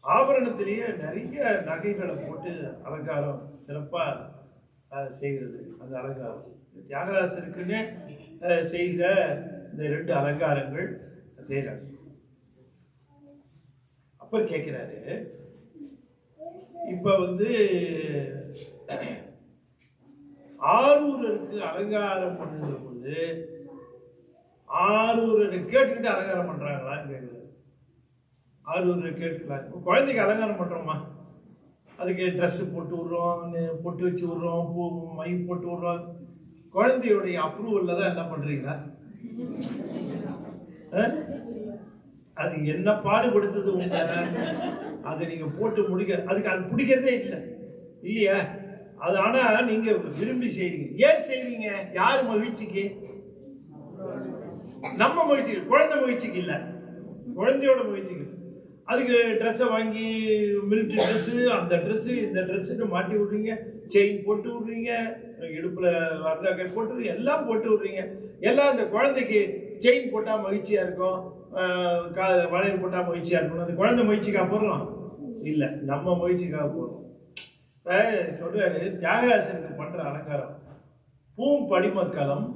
ஆபரணத்திலேயே நிறைய நகைகளை போட்டு அலங்காரம் சிறப்பாக செய்கிறது. அந்த அலங்காரம் தியாகராசருக்குன்னு செய்கிற இந்த 2 அலங்காரங்கள் செய்கிறாங்க. அப்புறம் கேட்கிறாரு, இப்போ வந்து ஆரூரருக்கு அலங்காரம் பண்ணுகிற பொழுது ஆரூரரை கேட்டுக்கிட்டு அலங்காரம் பண்ணுறாங்களான்னு கேட்குறாரு. ஆரூரரை கேட்டுக்கலாம். குழந்தைக்கு அலங்காரம் பண்ணுறோமா, அதுக்கு ட்ரெஸ்ஸு போட்டு விட்றோம், பொட்டு வச்சு விட்றோம், பூ மை போட்டு விட்றோம். குழந்தையுடைய அப்ரூவலில் தான் என்ன பண்ணுறீங்களா? அது என்ன பாடுபடுத்துது உங்களை, அதை நீங்கள் போட்டு முடிக்க, அதுக்கு அது பிடிக்கிறதே இல்லை இல்லையா? அது ஆனால் நீங்கள் விரும்பி செய்கிறீங்க. ஏன் செய்கிறீங்க? யார் மகிழ்ச்சிக்கு? நம்ம மகிழ்ச்சிக்கு, குழந்தை மகிழ்ச்சிக்கு இல்லை, குழந்தையோட மகிழ்ச்சிக்கு. அதுக்கு ட்ரெஸ்ஸை வாங்கி மிலிட்ரி ட்ரெஸ்ஸு, அந்த ட்ரெஸ்ஸு, இந்த ட்ரெஸ்ஸுன்னு மாட்டி விட்றீங்க, செயின் போட்டு விட்றீங்க, இடுப்பில் வர்ணாக்கை போட்டு எல்லாம் போட்டு விட்றீங்க. எல்லாம் அந்த குழந்தைக்கு செயின் போட்டால் மகிழ்ச்சியாக இருக்கும், வளையல் போட்டால் மகிழ்ச்சியாக இருக்கணும். அந்த குழந்தை மகிழ்ச்சிக்காக போடுறோம் இல்லை, நம்ம மகிழ்ச்சிக்காக போடுறோம். சொல்றாரு, தியாகராசருக்கு பண்ணுற அலங்காரம் பூம்படிமக்களம்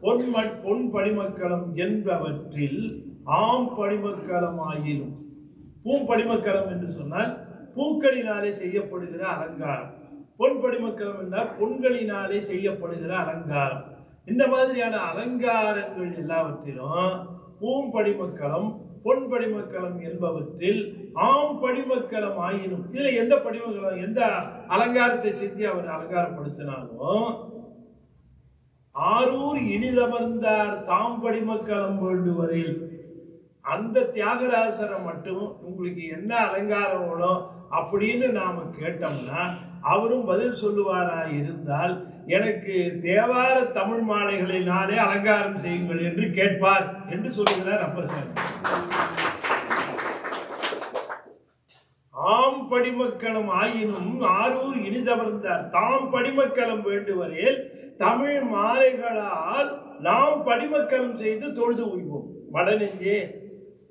பொன் படிமக்களம் என்பவற்றில் ஆம் படிமக்களம் ஆயினும். பூம்படிமக்களம் என்று சொன்னால் பூக்களினாலே செய்யப்படுகிற அலங்காரம். பொன் படிமக்களம் என்றால் பொன்களினாலே செய்யப்படுகிற அலங்காரம். இந்த மாதிரியான அலங்காரங்கள் எல்லாவற்றிலும் பூம்படிமக்களம் பொன் படிமக்களம் என்பவற்றில் ஆம் படிமக்களம் ஆயினும். இதுல எந்த படிமக்களம், எந்த அலங்காரத்தை செஞ்சு அவர் அலங்காரப்படுத்தினாலும், ஆரூர் இனிதமர்ந்தார் தாம் படிமக்களம் வேண்டுவரில், அந்த தியாகராசரை மட்டும் உங்களுக்கு என்ன அலங்காரம் வேணும் அப்படின்னு நாம கேட்டோம்னா அவரும் பதில் சொல்லுவாரா இருந்தால், எனக்கு தேவார தமிழ் மாலைகளினாலே அலங்காரம் செய்யுங்கள் என்று கேட்பார் என்று சொல்லுகிறார் அப்பர் சாமி. ஆம் படிமக்களம் ஆயினும் ஆரூர் இனிதமர்ந்தார் தாம் படிமக்களம் வேண்டுவரேல் தமிழ் மாலைகளால் நாம் படிமக்களம் செய்து தொழுது உய்வோம். மடநெஞ்சே,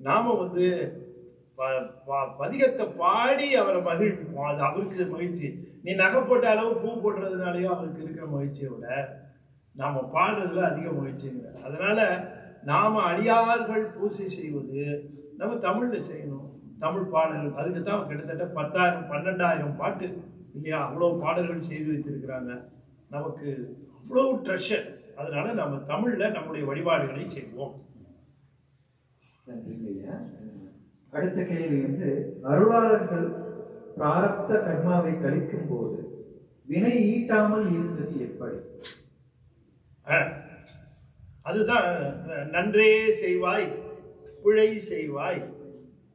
நாம வந்து பதிகத்தை பாடி அவரை மகிழ்விப்போம். அது அவருக்கு மகிழ்ச்சி. நீ நகை போட்ட அளவு பூ போடுறதுனாலையோ அவருக்கு இருக்கிற மகிழ்ச்சியை விட நாம பாடுறதுல அதிக மகிழ்ச்சிங்க. அதனால நாம அடியார்கள் பூசை செய்வது நம்ம தமிழ்ல செய்யணும். தமிழ் பாடல்கள், அதுக்கு தான் கிட்டத்தட்ட 10,000 12,000 பாட்டு இல்லையா, அவ்வளோ பாடல்கள் செய்து வைத்திருக்கிறாங்க. நமக்கு அவ்வளோ ட்ரெஷர். அதனால நம்ம தமிழ்ல நம்முடைய வழிபாடுகளை செய்வோம். அடுத்த கேள்வி வந்து, அருளாளர்கள் பிராரப்த கர்மாவை கழிக்கும் போது வினை ஈட்டாமல் இருந்தது எப்படி? அதுதான் நன்றே செய்வாய் பிழை செய்வாய்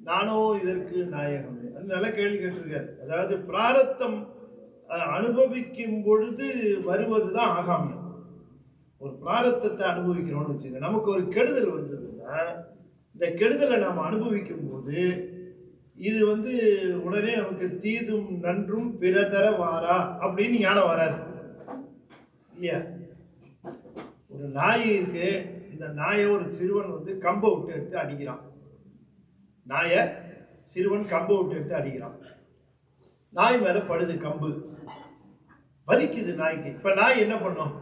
நானோ இதற்கு நாயகம். அது நல்ல கேள்வி கேட்டிருக்காரு. அதாவது பிராரத்தம் அனுபவிக்கும் பொழுது வருவதுதான் ஆகாமியம். ஒரு பிராரத்தத்தை அனுபவிக்கிறோம்னு வச்சுங்க, நமக்கு ஒரு கெடுதல் வந்ததுன்னா இந்த கெடுதலை நாம் அனுபவிக்கும் போது இது வந்து உடனே நமக்கு தீதும் நன்றும் பிறதர வாரா அப்படின்னு ஞானம் வராது இல்லையா? ஒரு நாய் இருக்கு, இந்த நாயை ஒரு சிறுவன் வந்து கம்பை விட்டு எடுத்து அடிக்கிறான். நாயை சிறுவன் கம்பை விட்டு எடுத்து அடிக்கிறான். நாய் மேல படுது கம்பு, வலிக்குது நாய்க்கு. இப்ப நாய் என்ன பண்ணும்?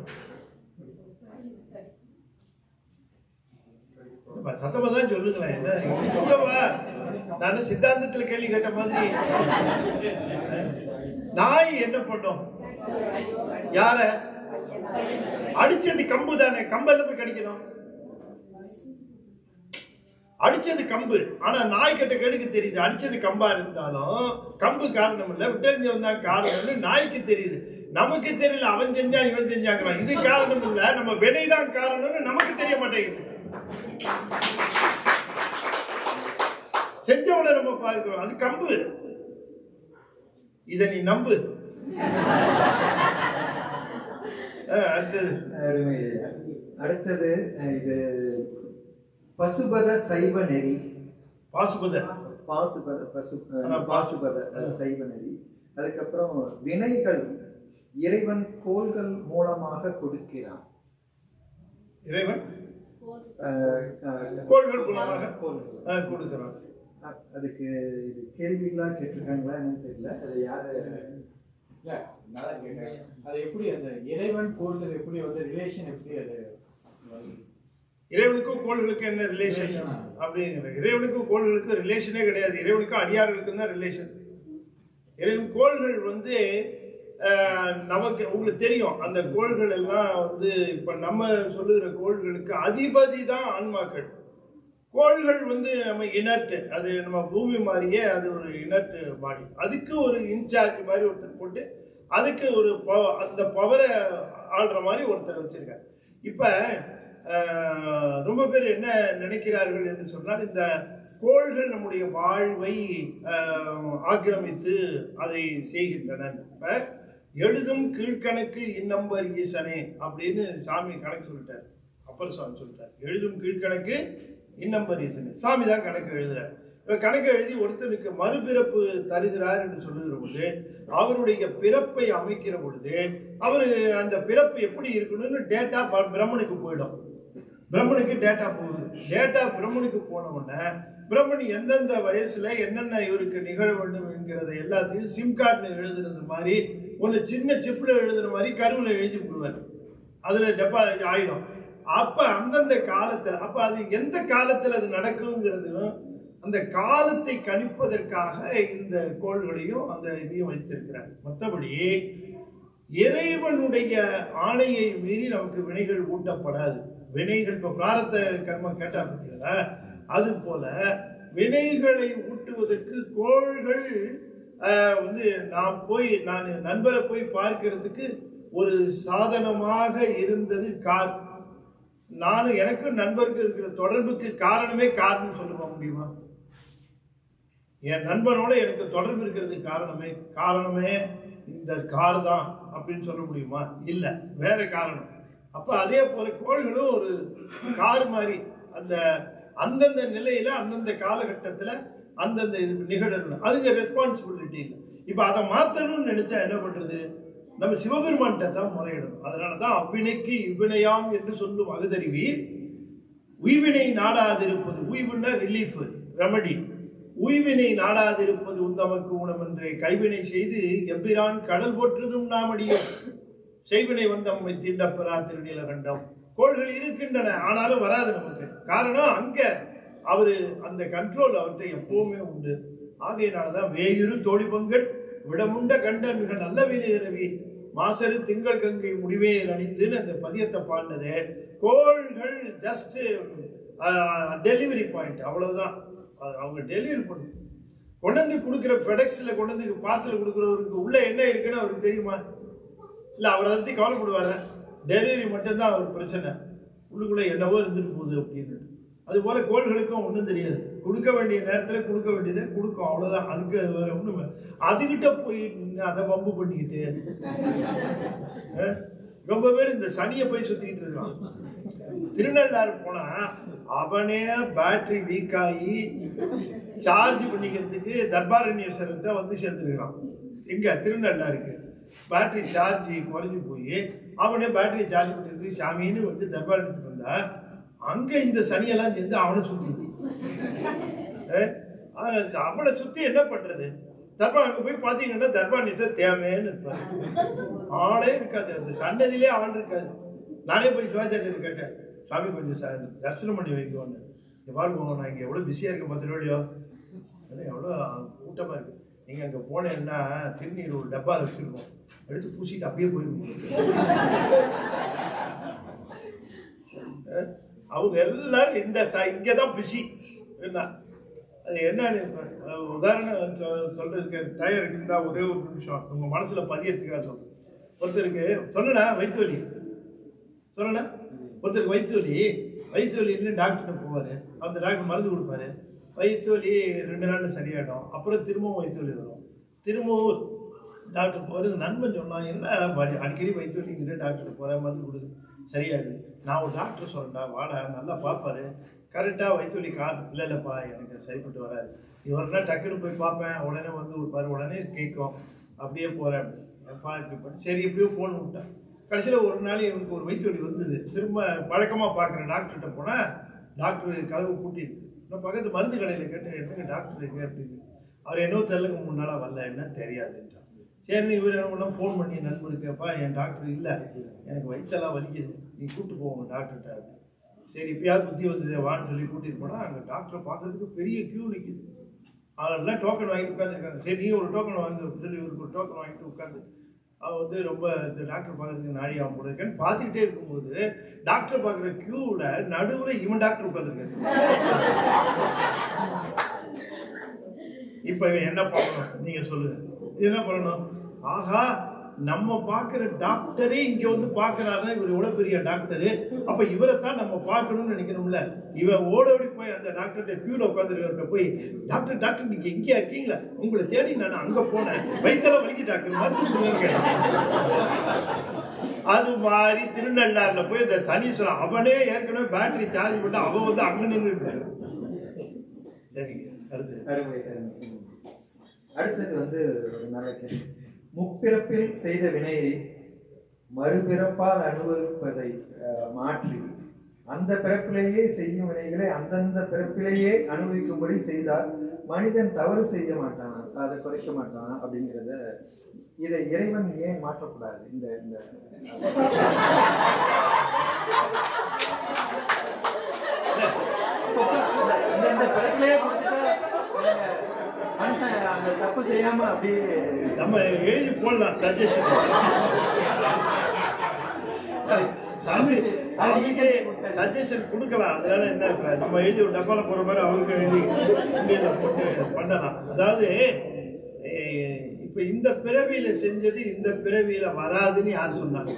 சத்தமா தான் சொல்லுங்களேன். என்ன கூடவா நான் சித்தாந்தத்துல கேள்வி கேட்ட மாதிரி. நாய் என்ன பண்ணும்? யார அடிச்சது? கம்பு தானே. கம்பல்ல போய் கடிக்கணும். அடிச்சது கம்பு. ஆனா நாய் கிட்ட கேடுக்கு தெரியுது அடிச்சது கம்பா இருந்தாலும் கம்பு காரணம் இல்ல, விட்டறிஞ்சு வந்தா காரணம்னு நாய்க்கு தெரியுது. நமக்கு தெரியல, அவன் செஞ்சா இவன் செஞ்சாங்கிறான். இது காரணம் இல்ல, நம்ம வினைதான் காரணம்னு நமக்கு தெரிய மாட்டேங்குது. செஞ்சவனை நம்ம பார்க்கிறோம், அது கம்பு. இத நீ நம்பு. அடுத்தது இது பசுபத சைவ நெறி. பாசுபத சைவ நெறி. அதுக்கப்புறம் வினைகள் இறைவன் கோள்கள் மூலமாக கொடுக்கிறான். இறைவன் கோள்கள் மூலமாக கொடுக்கிறான். அதுக்கு இது கேள்விகளா கேட்டிருக்காங்களா என்னன்னு தெரியல. அது யாரு அது எப்படி அந்த இறைவன் கோள்கள் எப்படி வந்து ரிலேஷன் எப்படி? அது இறைவனுக்கும் கோள்களுக்கு என்ன ரிலேஷன் அப்படிங்கிற? இறைவனுக்கும் கோள்களுக்கு ரிலேஷனே கிடையாது. இறைவனுக்கும் அடியார்களுக்கும் தான் ரிலேஷன். இறைவன் கோள்கள் வந்து நமக்கு உங்களுக்கு தெரியும், அந்த கோள்கள் எல்லாம் வந்து இப்ப நம்ம சொல்லுகிற கோள்களுக்கு அதிபதி தான் ஆன்மாக்கள். கோள்கள் வந்து நம்ம இனர்ட், அது நம்ம பூமி மாதிரியே அது ஒரு இனர்ட் பாடி. அதுக்கு ஒரு இன்சார்ஜ் மாதிரி ஒருத்தர் போட்டு அதுக்கு ஒரு அந்த பவரை ஆள்ற மாதிரி ஒருத்தர் வச்சிருக்காரு. இப்ப ரொம்ப பேர் என்ன நினைக்கிறார்கள் என்று சொன்னால், இந்த கோள்கள் நம்முடைய வாழ்வை ஆக்கிரமித்து அதை செய்கின்றன. இப்ப எழுதும் கீழ்கணக்கு இன்னம்பர் ஈசனே அப்படின்னு சாமி கணக்கு சொல்லிட்டார். அப்பர் சுவாமி சொல்லிட்டார், எழுதும் கீழ்கணக்கு இன்னம்பர் ஈசனே. சாமி தான் கணக்கு எழுதுறார். இப்ப கணக்கு எழுதி ஒருத்தனுக்கு மறுபிறப்பு தருகிறார் என்று சொல்லுகிற பொழுது, அவருடைய பிறப்பை அமைக்கிற பொழுது அவரு அந்த பிறப்பு எப்படி இருக்கணும்னு டேட்டா பிரம்மனுக்கு போயிடும். பிரம்மனுக்கு டேட்டா போகுது. டேட்டா பிரம்மனுக்கு போன உடனே பிரம்மன் எந்தெந்த வயசுல என்னென்ன இவருக்கு நிகழ வேண்டும் என்கிறத எல்லாத்தையும் சிம் கார்டுல எழுதுறது மாதிரி, ஒன்று சின்ன சிப்ல எழுதுற மாதிரி கருவில் எழுதி விடுவார். அதுல டெபாசிட் ஆயிடும். அப்ப அந்தந்த காலத்துல, அப்ப அது எந்த காலத்துல அது நடக்குங்கிறதும் அந்த காலத்தை கணிப்பதற்காக இந்த கோள்களையும் அந்த இதையும் வைத்திருக்கிறார். மற்றபடி இறைவனுடைய ஆணையை மீறி நமக்கு வினைகள் ஊட்டப்படாது. வினைகள் இப்ப பிராரத்த கர்மம் கேட்டா பார்த்தீங்களா, அது போல வினைகளை ஊட்டுவதற்கு கோள்கள் வந்து நான் நண்பரை போய் பார்க்கிறதுக்கு ஒரு சாதனமாக இருந்தது கார். நானும் எனக்கும் நண்பருக்கு இருக்கிற தொடர்புக்கு காரணமே கார்னு சொல்ல முடியுமா? என் நண்பனோட எனக்கு தொடர்பு இருக்கிறதுக்கு காரணமே இந்த கார் தான் அப்படின்னு சொல்ல முடியுமா? இல்லை, வேற காரணம். அப்ப அதே போல கோள்களும் ஒரு கார் மாதிரி, அந்தந்த நிலையில அந்தந்த காலகட்டத்துல அந்தந்த இது நிகழணும். அதுக்கு ரெஸ்பான்சிபிலிட்டி இல்லை. இப்ப அதை மாத்தணும்னு நினைச்சா என்ன பண்றது? நம்ம சிவபெருமான்கிட்ட தான் முறையிடணும். அதனாலதான் அவ்வினைக்கு இவ்வினையாம் என்று சொல்லும் அகுதறிவீர் உய்வினை நாடாதிருப்பது. உய்வுன்னா ரிலீஃப், ரெமடி. உய்வினை நாடாதிருப்பது உந்தமக்கு ஊனம் என்றே கைவினை செய்து எம்பிரான் கடல் போற்றுதும் நாமடியும் செய்வினை வந்தம்மை தீண்டப்பெறா திருநீலகண்டம். கோள்கள் இருக்கின்றன, ஆனாலும் வராது நமக்கு. காரணம் அங்க அவரு அந்த கண்ட்ரோல் அவர்கிட்ட எப்பவுமே உண்டு. ஆகையினாலதான் வேயுறு தோழி பங்கன் விடமுண்ட கண்டன் மிக நல்ல வீரவி மாசரு திங்கள் கங்கை முடிவே அணிந்துன்னு அந்த பதியத்தை பாடினது. கோள்கள் ஜஸ்ட் டெலிவரி பாயிண்ட், அவ்வளவுதான். அவங்க டெலிவரி பண்ணு கொண்டு வந்து கொடுக்குற ஃபெடெக்ஸ்ல கொண்டு வந்து பார்சல் கொடுக்குறவருக்கு உள்ள என்ன இருக்குன்னு அவருக்கு தெரியுமா? இல்லை, அவர் அதை பற்றி கவலைப்படுவார். டெலிவரி மட்டும்தான் அவர் பிரச்சனை, உள்ளுக்குள்ளே என்னவோ இருந்துட்டு போகுது அப்படின்னு. அதுபோல கோள்களுக்கும் ஒன்றும் தெரியாது. கொடுக்க வேண்டிய நேரத்தில் கொடுக்க வேண்டியதை கொடுக்கும், அவ்வளோதான். அதுக்கு வேற ஒன்றும். அதுகிட்ட போய் அதை பம்பு பண்ணிக்கிட்டு ரொம்ப பேர் இந்த சனியை போய் சுற்றிக்கிட்டு இருக்கான். திருநள்ளாறு போனா அவனே பேட்டரி வீக் ஆகி சார்ஜ் பண்ணிக்கிறதுக்கு தர்பாரண்யேஸ்வரர்கிட்ட வந்து சேர்ந்துருக்கிறான். எங்க திருநள்ளாருக்கு பேட்டரி சார்ஜ் குறைஞ்சி போய் அவனே பேட்டரி சார்ஜ் பண்ணிருக்கு சாமின்னு வந்து தர்பாரண்யத்துக்கு வந்தா அங்க இந்த சனியெல்லாம் சேர்ந்து அவனை சுற்றுது. அவளை சுத்தி என்ன பண்றது? தர்பார் அங்க போய் பாத்தீங்கன்னா தர்பார் தேவைன்னு இருப்பாரு, ஆளே இருக்காது, அந்த சன்னதியிலே ஆள் இருக்காது. நானே போய் சிவாச்சாரியர் கேட்டேன், சாமி கொஞ்சம் தரிசனம் பண்ணி வைக்கோன்னு. பாருங்க நான் இங்கே எவ்வளோ பிஸியாக இருக்கேன், 10 ரூபாயோ எவ்வளோ கூட்டமாக இருக்குது. நீங்கள் அங்கே போனேன்னா திருநீர் ஒரு டப்பாவில் வச்சுருக்கோம், எடுத்து பூசிட்டு அப்படியே போயிருக்கோம். அவங்க எல்லாரும் இங்கே தான் பிஸி. என்ன அது என்னன்னு உதாரணம் சொல்கிறதுக்கு டயர் இருந்தால் ஒரே ஒரு நிமிஷம் உங்கள் மனசில் பதியறதுக்காக சொல்கிறேன். ஒருத்தருக்கு சொன்னா வயிற்று வலி, சொன்னா ஒருத்தருக்கு வயிற்று வலின்னு டாக்டர்கிட்ட போவார். அந்த டாக்டர் மருந்து கொடுப்பாரு, வயிற்று வலி 2 நாளில் சரியாயிடும். அப்புறம் திரும்பவும் வயிற்று வலி வரும். திரும்பவும் டாக்டர் போகிறது. நண்பன் சொன்னான், என்ன அடிக்கடி வயிற்று வலிங்கிற டாக்டர் போகிறேன், மருந்து கொடுது சரியாயிடுது. நான் ஒரு டாக்டர் சொல்கிறேன்டா, வாடா, நல்லா பார்ப்பாரு, கரெக்டாக வயிற்று வலி இல்லைப்பா எனக்கு சரிப்பட்டு வராது. இவர்னா டக்குன்னு போய் பார்ப்பேன், உடனே வந்து கொடுப்பாரு, உடனே கேட்கும், அப்படியே போகிறேன் அப்படின்னு. எப்பா இப்படி பண்ணி சரி எப்படியோ போன்னு விட்டேன். கடைசியில் ஒரு நாள் இவனுக்கு ஒரு வயிற்று வலி வந்தது. திரும்ப பழக்கமாக பார்க்குற டாக்டர்கிட்ட போனால் டாக்டர் கதவு பூட்டிருக்கு. நான் பக்கத்து மருந்து கடையில் கேட்டேன், என்னங்க டாக்டர் இருக்கு அப்படின்னு. அவர் என்னவோ தெரியலங்க 3 நாளாக வரல, என்ன தெரியாதுன்ட்டான். சரின்னு இவர் என்ன பண்ணால் ஃபோன் பண்ணி நண்பருக்குப்பா என் டாக்டர் இல்லை, எனக்கு வயிற்றெல்லாம் வலிக்குது, நீ கூப்பிட்டு போங்க டாக்டர்கிட்ட அப்படின்னு. சரி இப்பயாவது புத்தி வந்தது வான்னு சொல்லி கூட்டிகிட்டு போனால் அங்கே டாக்டரை பார்க்கறதுக்கு பெரிய க்யூ நிற்கிது. அதெல்லாம் டோக்கன் வாங்கிட்டு உட்காந்துருக்காங்க. சரி நீங்கள் ஒரு டோக்கன் வாங்க அப்படின்னு சொல்லி இவருக்கு ஒரு டோக்கன் வாங்கிட்டு உட்காந்து அவன் வந்து ரொம்ப இந்த டாக்டர் பார்க்குறதுக்கு நாடி அவன் போட இருக்கேன்னு பார்த்துக்கிட்டே இருக்கும்போது டாக்டர் பார்க்குற க்யூவில் நடுவில் இவன் டாக்டர் உட்காந்துருக்காரு. இப்போ இவன் என்ன பண்ணணும் நீங்கள் சொல்லுங்கள், என்ன பண்ணணும்? ஆஹா, நம்ம பார்க்குற டாக்டரே இங்கே வந்து பார்க்குறாருன்னா இவர் எவ்வளோ பெரிய டாக்டரு, அப்போ இவரை தான் நம்ம பார்க்கணும்னு நினைக்கணும்ல. இவன் ஓடோடி போய் அந்த டாக்டர்கிட்ட க்யூவில் உட்காந்துருக்கிட்ட போய் டாக்டர் டாக்டர் நீங்கள் எங்கேயா இருக்கீங்களா, உங்களை தேடி நான் அங்கே போனேன், வயிற்றெல்லாம் வலிக்கு டாக்டர் மருந்து கொடுங்கன்னு கேட்டேன். அது மாதிரி திருநள்ளாறில் போய் இந்த சனீஸ்வரன் அவனே ஏற்கனவே பேட்டரி சார்ஜ் பண்ணி அவன் வந்து அங்கே நின்று. சரிங்க, அடுத்தது வந்து ஒரு நல்ல கேள்வி. முப்பிறப்பில் செய்த வினையை மறுபிறப்பால் அனுபவிப்பதை மாற்றி அந்த பிறப்பிலேயே செய்யும் வினைகளை அந்தந்த பிறப்பிலேயே அனுபவிக்கும்படி செய்தால் மனிதன் தவறு செய்ய மாட்டான், அதை குறைக்க மாட்டான் அப்படிங்கிறத இதை இறைவன் ஏன் மாற்றக்கூடாது? இந்த பிறப்பிலேயே அந்த தப்பு செய்யாம அப்படியே நம்ம எழுதி போடலாம் சஜஷன். சஜஷன் கொடுக்கலாம். அதனால என்ன, நம்ம எழுதி ஒரு டப்பால போற மாதிரி அவருக்கு எழுதி போட்டு பண்ணலாம். அதாவது இப்ப இந்த பிறவியில செஞ்சது இந்த பிறவியில வராதுன்னு யார் சொன்னாங்க?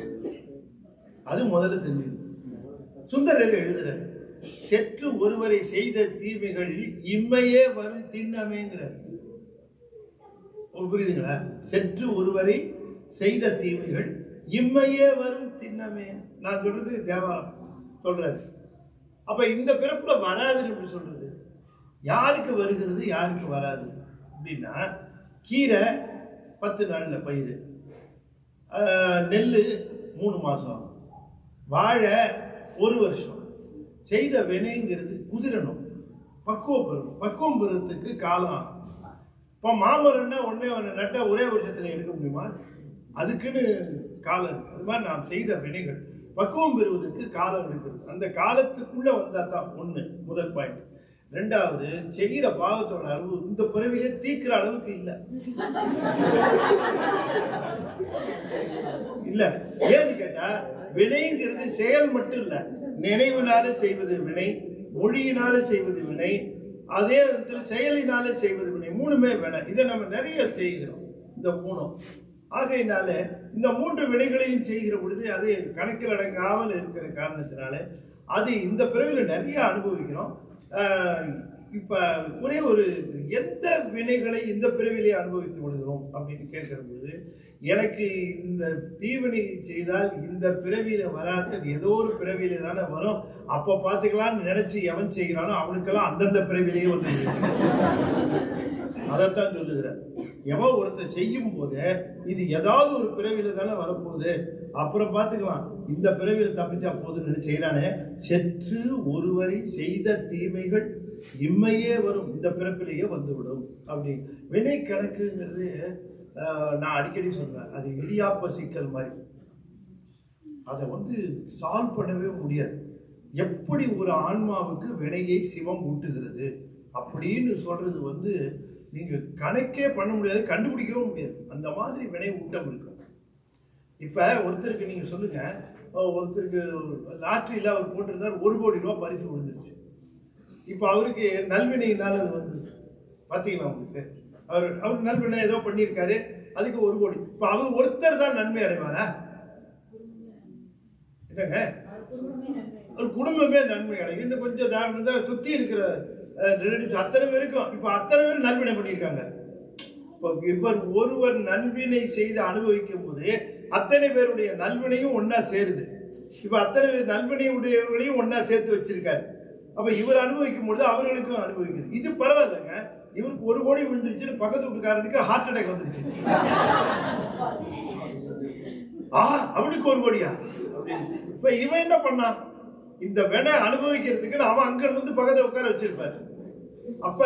அது முதல்ல தெரிஞ்சது. சுந்தரர் எழுதுறாரு, செற்று ஒருவரை செய்த தீமைகள் இம்மையே வரும் திண்ணமேங்கிறார். புரியுதுங்களா? செற்று ஒருவரை செய்த தீமைகள் இம்மையே வரும் திண்ணமே. நான் சொல்றது தேவாரம் சொல்றாரு. அப்ப இந்த பிறப்புல வராதுன்னு எப்படி சொல்றது? யாருக்கு வருகிறது யாருக்கு வராது அப்படின்னா, கீரை 10 நாள்ல பயிர், நெல் 3 மாசம், வாழை 1 வருஷம். செய்த வினைங்கிறது குதிரணும், பக்குவம் பெறணும். பக்குவம் பெறத்துக்கு காலம். இப்போ மாமரம்னா உடனே நட்டா ஒரே வருஷத்தில் எடுக்க முடியுமா? அதுக்குன்னு காலம் இருக்கு. அது மாதிரி நாம் செய்த வினைகள் பக்குவம் பெறுவதற்கு காலம் எடுக்கிறது. அந்த காலத்துக்குள்ள வந்தால் தான் ஒன்று முதல் பாயிண்ட். 2வது, செய்கிற பாவத்தோட அளவு இந்த பிறவிலே தீக்கிற அளவுக்கு இல்லை. இல்லை ஏன்னு கேட்டா, வினைங்கிறது செயல் மட்டும் இல்லை, நினைவுனால செய்வது வினை, மொழியினால செய்வது வினை, அதே விதத்தில் செயலினால செய்வது வினை. 3மே வினை. இதை நம்ம நிறைய செய்கிறோம் இந்த 3. ஆகையினால இந்த 3 வினைகளையும் செய்கிற பொழுது அது கணக்கில் அடங்காமல் இருக்கிற காரணத்தினால அது இந்த பிறவியில் நிறைய அனுபவிக்கிறோம். இப்போ ஒரே ஒரு எந்த வினைகளை இந்த பிறவிலே அனுபவித்து விடுகிறோம் அப்படின்னு கேட்கிற பொழுது, எனக்கு இந்த தீவினை செய்தால் இந்த பிறவியில வராது, அது ஏதோ ஒரு பிறவியில தானே வரும், அப்போ பார்த்துக்கலாம்னு நினைச்சு எவன் செய்கிறானோ அவனுக்கெல்லாம் அந்தந்த பிறவிலேயே வந்து அதைத்தான் சொல்லுகிறார். எவன் ஒருத்தர் செய்யும் போது இது ஏதாவது ஒரு பிறவியில தானே வரப்போகுது, அப்புறம் பார்த்துக்கலாம், இந்த பிறவியில் தப்பிச்சா போதுன்னு செய்யறானே, செற்று ஒருவரை செய்த தீமைகள் இம்மையே வரும், இந்த பிறப்பிலேயே வந்துவிடும். அப்படி வினை கணக்குங்கிறது நான் அடிக்கடி சொல்றேன், அது இடியாப்ப சிக்கல் மாதிரி. அதை சால்வ் பண்ணவே முடியாது. எப்படி ஒரு ஆன்மாவுக்கு வினையை சிவம் ஊட்டுகிறது அப்படின்னு சொல்றது நீங்க கணக்கே பண்ண முடியாது, கண்டுபிடிக்கவும் முடியாது. அந்த மாதிரி வினை ஊட்டம் இருக்கும். இப்ப ஒருத்தருக்கு நீங்க சொல்லுங்க, ஒருத்தருக்கு லாட்டரியில அவர் போட்டிருந்தார், 1 கோடி ரூபாய் பரிசு விழுந்துருச்சு. இப்ப அவருக்கு நல்வினையினால அது வந்தது. பாத்தீங்களா உங்களுக்கு? அவர் நல்வினை ஏதோ பண்ணியிருக்காரு, அதுக்கு 1 கோடி. இப்ப அவர் ஒருத்தர் தான் நன்மை அடைவாரா? என்னங்க, ஒரு குடும்பமே நன்மை அடையும். இன்னும் கொஞ்சம் தான் சுத்தி இருக்கிற அத்தனை பேருக்கும் இப்ப அத்தனை பேர் நல்வினை பண்ணியிருக்காங்க. இவர் ஒருவர் நல்வினை செய்து அனுபவிக்கும் போது அத்தனை பேருடைய நல்வினையும் ஒன்னா சேருது. இப்ப அத்தனை பேர் நல்வினை உடையவர்களையும் ஒன்னா சேர்த்து வச்சிருக்காரு. அப்ப இவர் அனுபவிக்கும் பொழுது அவர்களுக்கும் அனுபவிக்குது. இது பரவாயில்லைங்க. இவருக்கு 1 கோடி விழுந்துருச்சுன்னு பக்கத்து வீட்டுக்காரனுக்கு ஹார்ட் அட்டாக் வந்துருச்சு. அவனுக்கு 1 கோடியா? இப்ப இவன் என்ன பண்ணான்? இந்த வினை அனுபவிக்கிறதுக்கு அவன் அங்க இருந்து பக்கத்துல உட்கார வச்சிருப்பாரு. அப்ப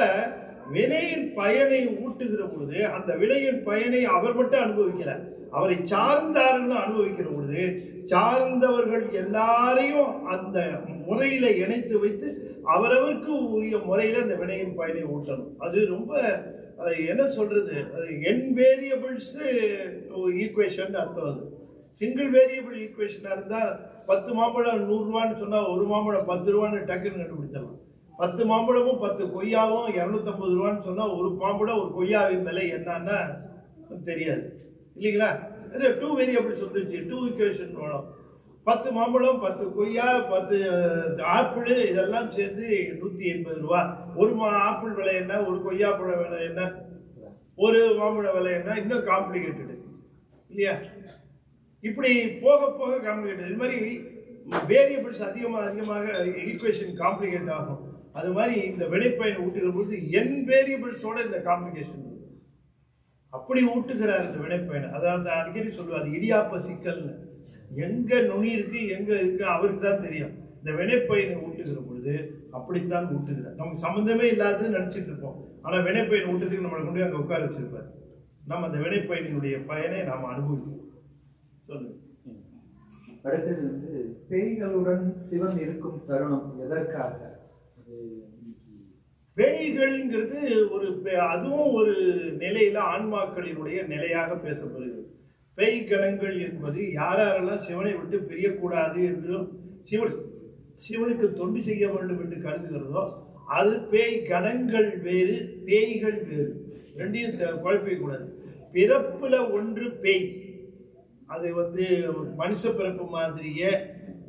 வினையின் பயனை ஊட்டுகிற பொழுது அந்த வினையின் பயனை அவர் மட்டும் அனுபவிக்கல, அவரை சார்ந்தார்கள் அனுபவிக்கிற பொழுது சார்ந்தவர்கள் எல்லாரையும் அந்த முறையில இணைத்து வைத்து அவரவருக்கு உரிய முறையில அந்த வினையின் பயனை ஊட்டணும். அது ரொம்ப என்ன சொல்றது, என் வேரியபிள்ஸ் ஈக்குவேஷன் அர்த்தம். அது சிங்கிள் வேரியபிள் ஈக்குவேஷனா இருந்தா 10 மாம்பழம் 100 ரூபான்னு சொன்னா 1 மாம்பழம் 10 ரூபான்னு டக்குன்னு கண்டுபிடிச்சிடலாம். 10 மாம்பழமும் 10 கொய்யாவும் 250 ரூபான்னு சொன்னா ஒரு மாம்பழம் ஒரு கொய்யாவின் விலை என்னன்னா தெரியாது இல்லைங்களா? 2 வேரியபிள்ஸ் வந்துருச்சு, 2 ஈக்குவேஷன் வேணும். 10 மாம்பழம் 10 கொய்யா 10 ஆப்பிள் இதெல்லாம் சேர்ந்து 180 ரூபா. ஒரு ஆப்பிள் விலை என்ன, ஒரு கொய்யா பழம் விலை என்ன, ஒரு மாம்பழ விலை என்ன, இன்னும் காம்ப்ளிகேட்டடு இல்லையா? இப்படி போக போக காம்ப்ளிகேட்டட். இது மாதிரி வேரியபிள்ஸ் அதிகமாக ஈக்குவேஷன் காம்ப்ளிகேட் ஆகும். அது மாதிரி இந்த வினைப்பயனை ஊட்டுகிற பொழுது என் வேரியபிள்ஸோட இந்த காம்ப்ளிகேஷன் அப்படி ஊட்டுகிறார் இந்த வினைப்பயனை. அதாவது அடிக்கடி சொல்லுவார், இடியாப்ப சிக்கல்னு. எங்க நுனி இருக்கு எங்க இருக்கு அவருக்கு தான் தெரியும். இந்த வினைப்பயனை ஊட்டுகிற பொழுது அப்படித்தான் ஊட்டுகிறார். நமக்கு சம்பந்தமே இல்லாதது நினைச்சிட்டு இருப்போம். ஆனா வினைப்பயனை ஊட்டுறதுக்கு நம்மளை கொண்டு அங்கே உட்கார வச்சிருப்பார். நம்ம அந்த வினைப்பயனுடைய பயனை நாம் அனுபவிப்போம். அடுத்தது பேய்களுடன் சிவன் இருக்கும் தருணம் எதற்காக? பேய்கள்ங்கிறது அதுவும் ஒரு நிலையில ஆன்மாக்களினுடைய நிலையாக பேசப்படுகிறது. பேய் கணங்கள் என்பது யாரெல்லாம் சிவனை விட்டு பிரியக்கூடாது என்றும் சிவனுக்கு தொண்டு செய்ய வேண்டும் என்று கருதுகிறதோ அது பேய் கணங்கள் வேறு, பேய்கள் வேறு. ரெண்டையும் குழப்பிக்கூடாது. பிறப்புல ஒன்று பேய், அது மனுஷ பிறப்பு மாதிரியே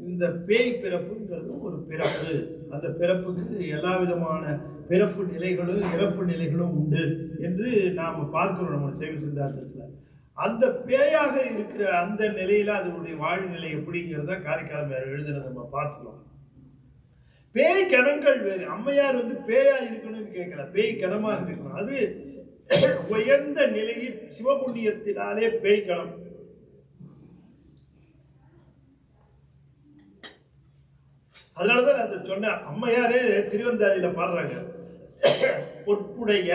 இந்த பேய் பிறப்புங்கிறது ஒரு பிறப்பு. அந்த பிறப்புக்கு எல்லா விதமான பிறப்பு நிலைகளும் இறப்பு நிலைகளும் உண்டு என்று நாம் பார்க்கிறோம் நம்ம சைவ சித்தாந்தத்தில். அந்த பேயாக இருக்கிற அந்த நிலையில அதனுடைய வாழ்நிலை எப்படிங்கிறத காரைக்கால் வேற எழுதுனதை நம்ம பார்த்துக்கிறோம். பேய் கணங்கள் வேறு. அம்மையார் பேயா இருக்கணும்னு கேட்கல, பேய் கணமாக இருக்கணும். அது உயர்ந்த நிலையில் சிவபுண்ணியத்தினாலே பேய் கணம். அதனாலதான் நான் அதை சொன்னேன். அம்மையாரே திருவந்தாதியில பாடுறாங்க, பொற்புடைய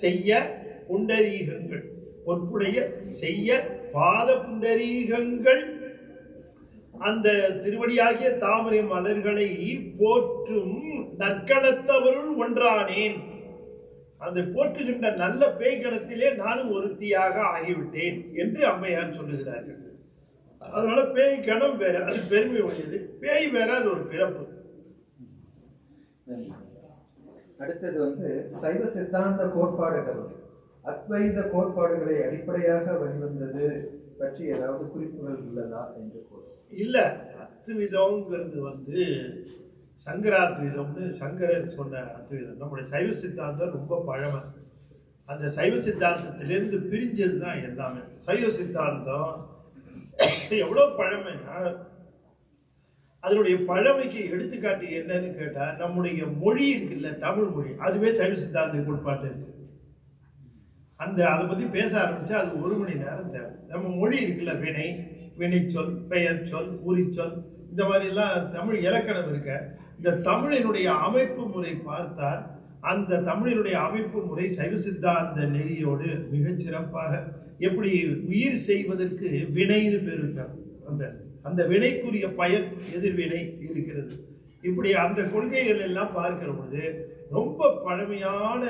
செய்ய புண்டரீகங்கள், பொற்புடைய செய்ய பாத புண்டரீகங்கள், அந்த திருவடியாகிய தாமரை மலர்களை போற்றும் நற்கணத்தவருள் ஒன்றானேன். அந்த போற்றுகின்ற நல்ல பேய்கணத்திலே நானும் ஒருத்தியாக ஆகிவிட்டேன் என்று அம்மையார் சொல்லுகிறார்கள். அதனால பேய் கணம் வேற, அது பெருமை உடையது. பேய் வேற, அது ஒரு பிறப்பு. அடுத்தது சைவ சித்தாந்த கோட்பாடுகள் அத்வைத கோட்பாடுகளை அடிப்படையாக வெளிவந்தது பற்றி ஏதாவது குறிப்புகள் உள்ளதா என்று இல்ல. அத்வைதம்ங்கிறது சங்கராத்வைதம்னு சங்கரர் சொன்ன அத்வைதம். நம்முடைய சைவ சித்தாந்தம் ரொம்ப பழமை. அந்த சைவ சித்தாந்தத்திலிருந்து பிரிஞ்சது தான் எல்லாமே. சைவ சித்தாந்தம் எவ்வளவு பழமைன்னா அதனுடைய பழமைக்கு எடுத்துக்காட்டு என்னன்னு கேட்டா, நம்முடைய மொழி இருக்குல்ல, தமிழ் மொழி, அதுவே சைவ சித்தாந்த கோட்பாட்டு இருக்கு. அதை பத்தி பேச ஆரம்பிச்சா அது 1 மணி நேரம் தேவை. நம்ம மொழி இருக்குல்ல, வினை வினைச்சொல், பெயர் சொல், உரிச்சொல், இந்த மாதிரிலாம் தமிழ் இலக்கணம் இருக்க. இந்த தமிழினுடைய அமைப்பு முறை பார்த்தால் அந்த தமிழினுடைய அமைப்பு முறை சைவ சித்தாந்த நெறியோடு மிகச் சிறப்பாக எப்படி உயிர் செய்வதற்கு வினைன்னு பேர் இருக்காங்க. அந்த அந்த வினைக்குரிய பயன் எதிர்வினை இருக்கிறது. இப்படி அந்த கொள்கைகள் எல்லாம் பார்க்கிற பொழுது ரொம்ப பழமையான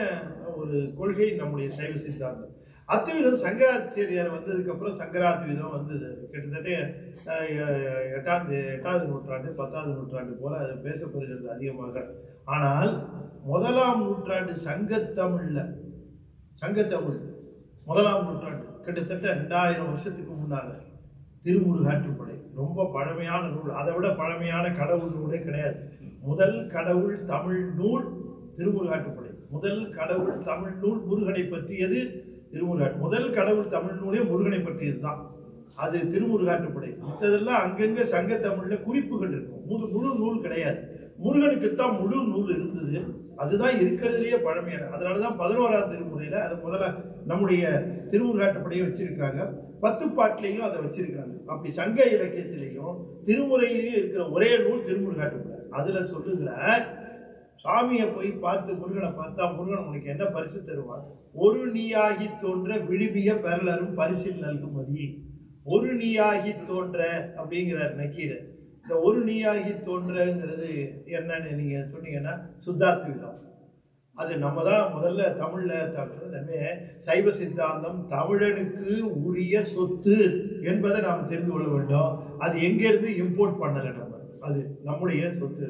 ஒரு கொள்கை நம்முடைய சைவ சித்தாந்தம். அத்வைதம் சங்கராச்சாரியார் வந்ததுக்கு அப்புறம் சங்கராத்வைதம் வந்தது. கிட்டத்தட்ட 8ஆம் நூற்றாண்டு 10ஆம் நூற்றாண்டு போல அது பேசப்படுகிறது அதிகமாக. ஆனால் 1ஆம் நூற்றாண்டு சங்கத்தமிழ் 1ஆம் நூற்றாண்டு கிட்டத்தட்ட 2000 வருஷத்துக்கு முன்னால திருமுருகாற்றுப்படை ரொம்ப பழமையான நூல். அதை விட பழமையான கடவுள் நூலே கிடையாது. முதல் கடவுள் தமிழ் நூல் திருமுருகாற்றுப்படை. முதல் கடவுள் தமிழ் நூல் முருகனை பற்றியது திருமுருகாட்டு. முதல் கடவுள் தமிழ் நூலே முருகனை பற்றியது தான். அது திருமுருகாற்றுப்படை. மற்றதெல்லாம் அங்கங்கே சங்கத்தமிழ்ல குறிப்புகள் இருக்கும். முழு நூல் கிடையாது. முருகனுக்குத்தான் முழு நூல் இருந்தது. அதுதான் இருக்கிறதுலேயே பழமையான. அதனால தான் 11ஆம் திருமுறையில் அது முதல்ல நம்முடைய திருமுருகாற்றுப்படையை வச்சிருக்கிறாங்க. 10 பாட்டிலையும் அதை வச்சிருக்கிறாங்க. அப்படி சங்க இலக்கியத்திலையும் திருமுறையிலையும் இருக்கிற ஒரே நூல் திருமுருகாற்றுப்படை. அதில் சொல்லுகிறார், சாமியை போய் பார்த்து முருகனை பார்த்தா முருகன் உனக்கு என்ன பரிசு தருவான்? ஒரு நீயாகி தோன்ற விழுமிய பெறலரும் பரிசில் நல்கும் மதி. ஒரு நீயாகி தோன்ற அப்படிங்கிறார் நக்கீரர். இந்த ஒரு நீயாகி தோன்றங்கிறது என்னன்னு நீங்க சொன்னீங்கன்னா சுத்தாத்விதம். அது நம்ம தான் முதல்ல தமிழ்ல சைவ சித்தாந்தம் தமிழனுக்கு உரிய சொத்து என்பதை நாம் தெரிந்து கொள்ள வேண்டும். அது எங்கேருந்து இம்போர்ட் பண்ணலை நம்ம, அது நம்முடைய சொத்து.